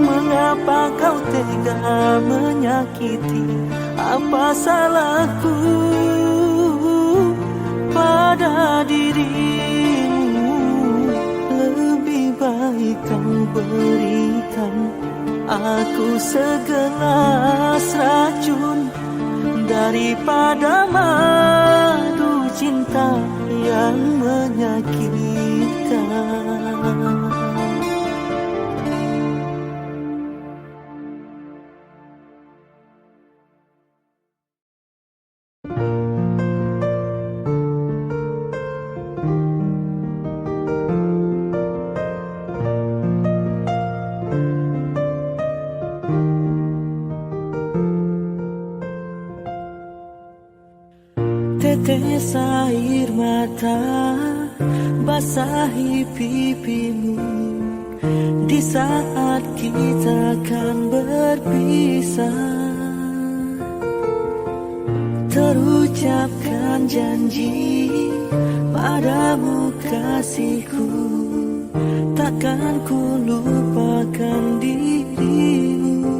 Mengapa kau tega menyakiti? Apa salahku pada dirimu? Lebih baik kau berikan aku segelas racun daripada madu cinta yang menyakitkan. Tetes air mata basahi pipimu, di saat kita akan berpisah. Terucapkan janji padamu kasihku, takkan ku lupakan dirimu.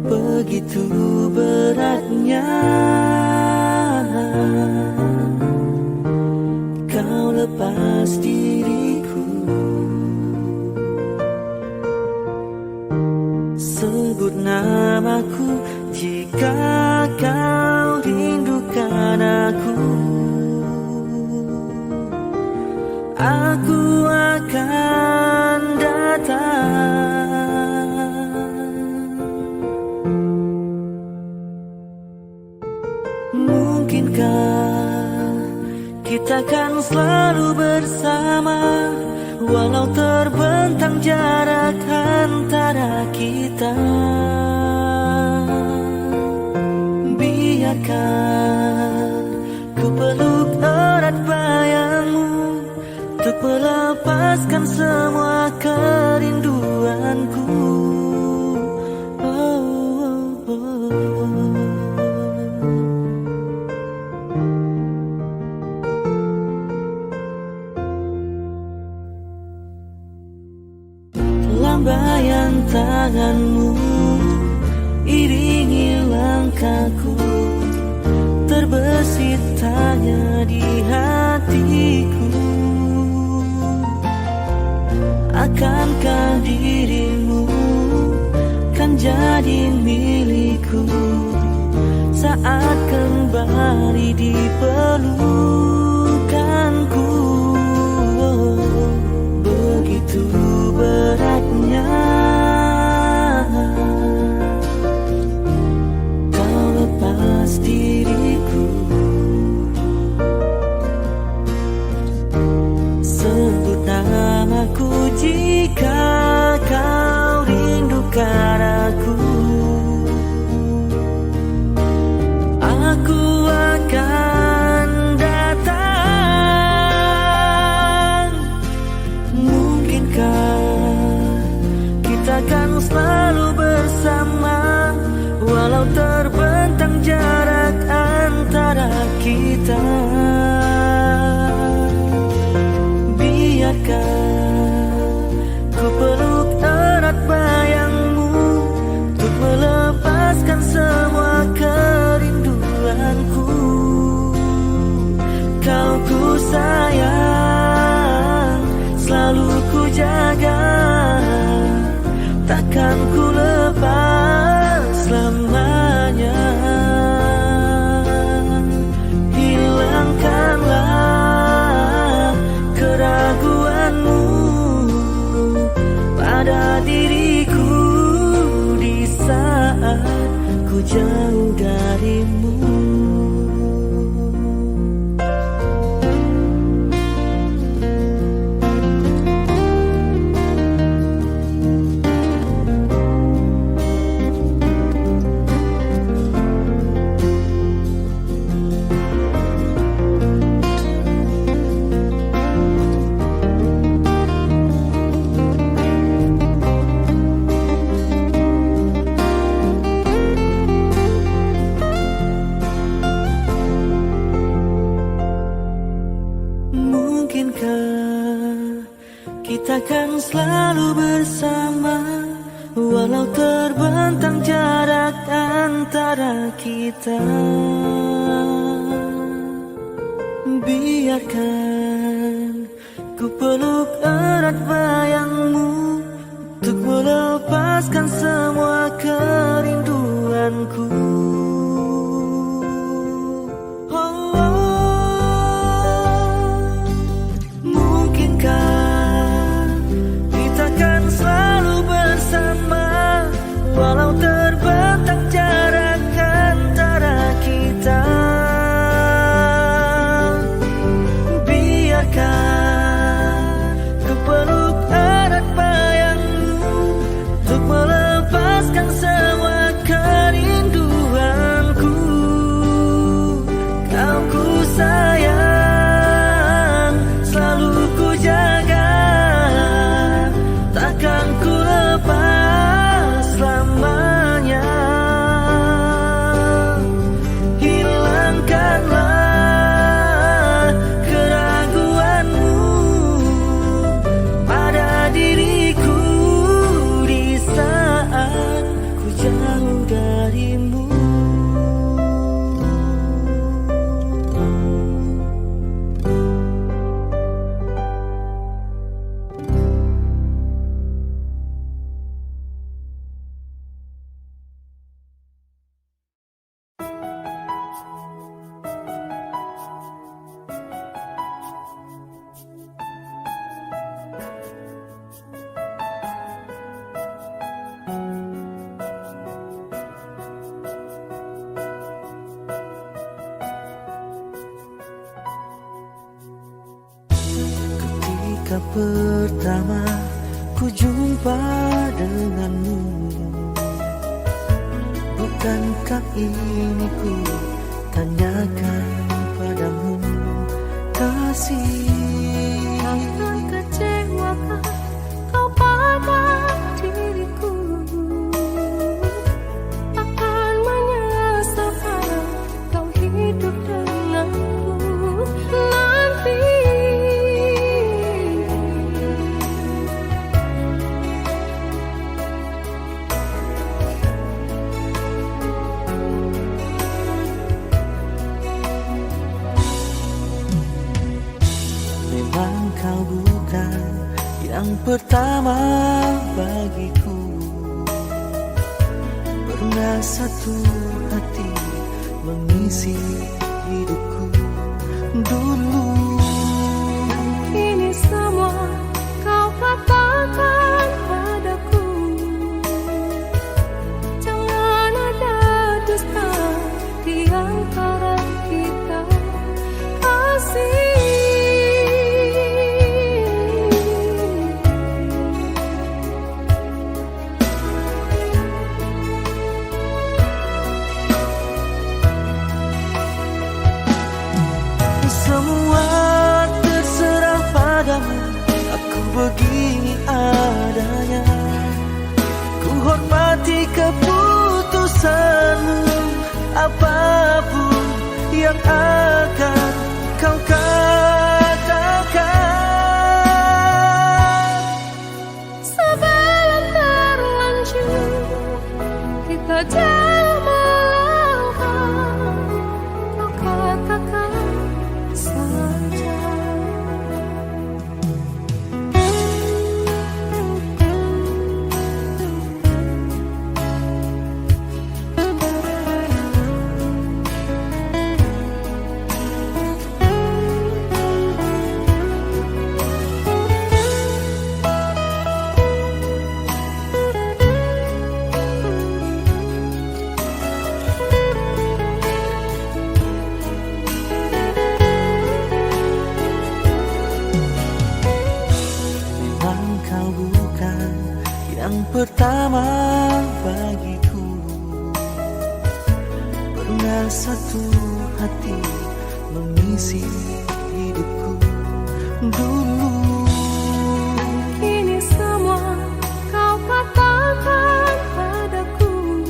Begitu beratnya kau lepas diriku. Sebut namaku jika kau rindukan aku. Aku akan datang. Mungkinkah kita kan selalu bersama, walau terbentang jarak antara kita. Biarkan ku peluk erat bayangmu untuk melepaskan semua kerinduanku. Lambaian tanganmu iringi langkahku, terbesit tanya di hatiku. Akankah dirimu kan jadi milikku saat kembali di pelukanku? Begitu beratnya kau lepas diriku. Sebut namaku jika kau rindukan aku. Aku akan datang. Mungkinkah kita kan selalu bersama, walau terbentang jarak antara kita. Biarkan ku peluk erat bayangmu untuk melepaskan semua kerinduanku. Kau ku sayang, selalu ku jaga, takkan ku lepas selamanya. Hilangkanlah keraguanmu pada diriku di saat ku jauh darimu. Mungkinkah kita kan selalu bersama, walau terbentang jarak antara kita. Biarkan ku peluk erat bayangmu untuk melepaskan semua kerinduanku. Walau terbentang jarak antara kita. Biarkan ku peluk erat bayangmu untuk melepaskan semua kerinduanku. Kau ku sayang, selalu ku jaga, Ketika pertama ku jumpa denganmu, bukankah ini ku tanyakan padamu, kasih? Akan kecewakah kau pada diriku? Akan menyesalkan kau hidup denganku nanti. Memang kau bukan yang pertama bagiku. Pernah satu hati mengisi hidupku dulu. Ini semua kau katakan padaku. Jangan ada dusta di antara kita, kasih. Semua terserah padamu, aku begini adanya. Ku hormati keputusanmu, apapun yang akan kau katakan. Sebelum terlanjur kita jauh melangkah, kau katakan saja. Memang kau bukan yang pertama bagiku. Pernah satu hati mengisi hidupku dulu. Ini semua kau katakan padaku.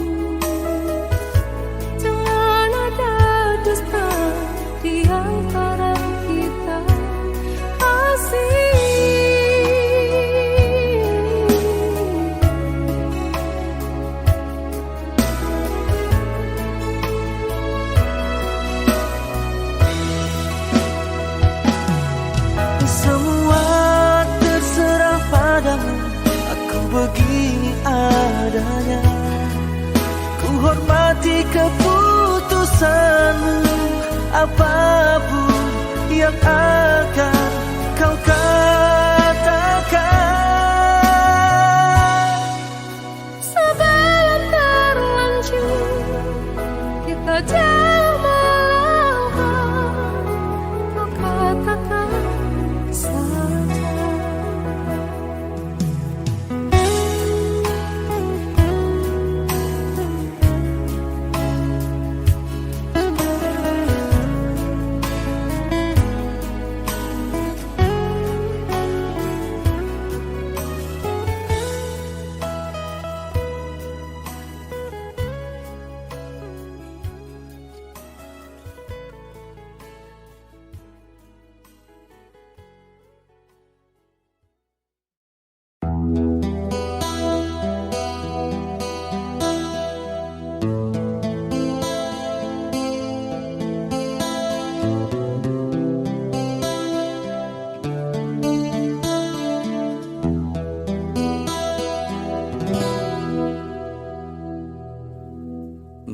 Jangan ada dusta di antara kita, kasih. Semua terserah padamu, aku begini adanya. Ku hormati keputusanmu, apapun yang akan kau katakan. Sebelum terlanjur kita jauh melangkah, kau katakan saja.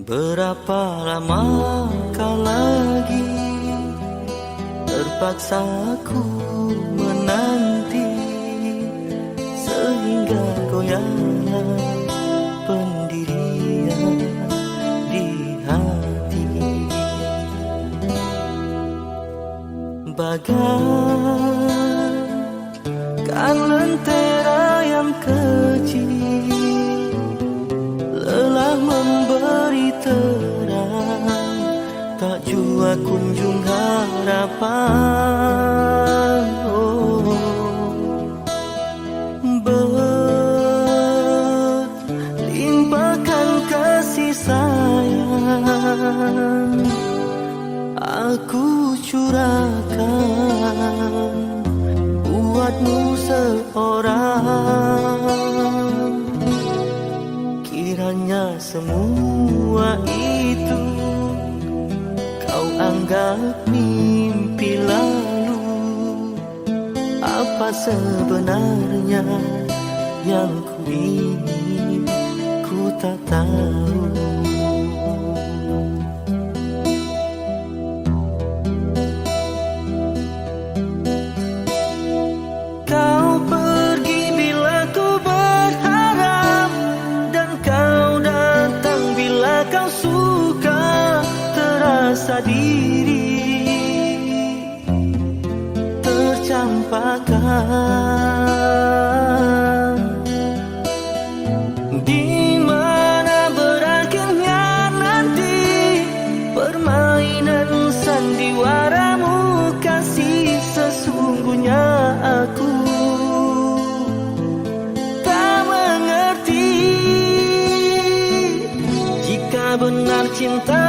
Berapa lama kau lagi terpaksa aku menanti, sehingga goyahlah pendirian di hati. kunjung harapan. Berlimpahkan kasih sayang aku curahkan buatmu seorang. Kiranya semua itu kau anggap mimpi lalu. Apa sebenarnya yang ku ingin, ku tak tahu. Kau pergi bila ku berharap, dan kau datang bila kau suka. Terasa diri tercampakkan. Di mana berakhirnya nanti permainan sandiwaramu kasih? Sesungguhnya aku tak mengerti jika benar cinta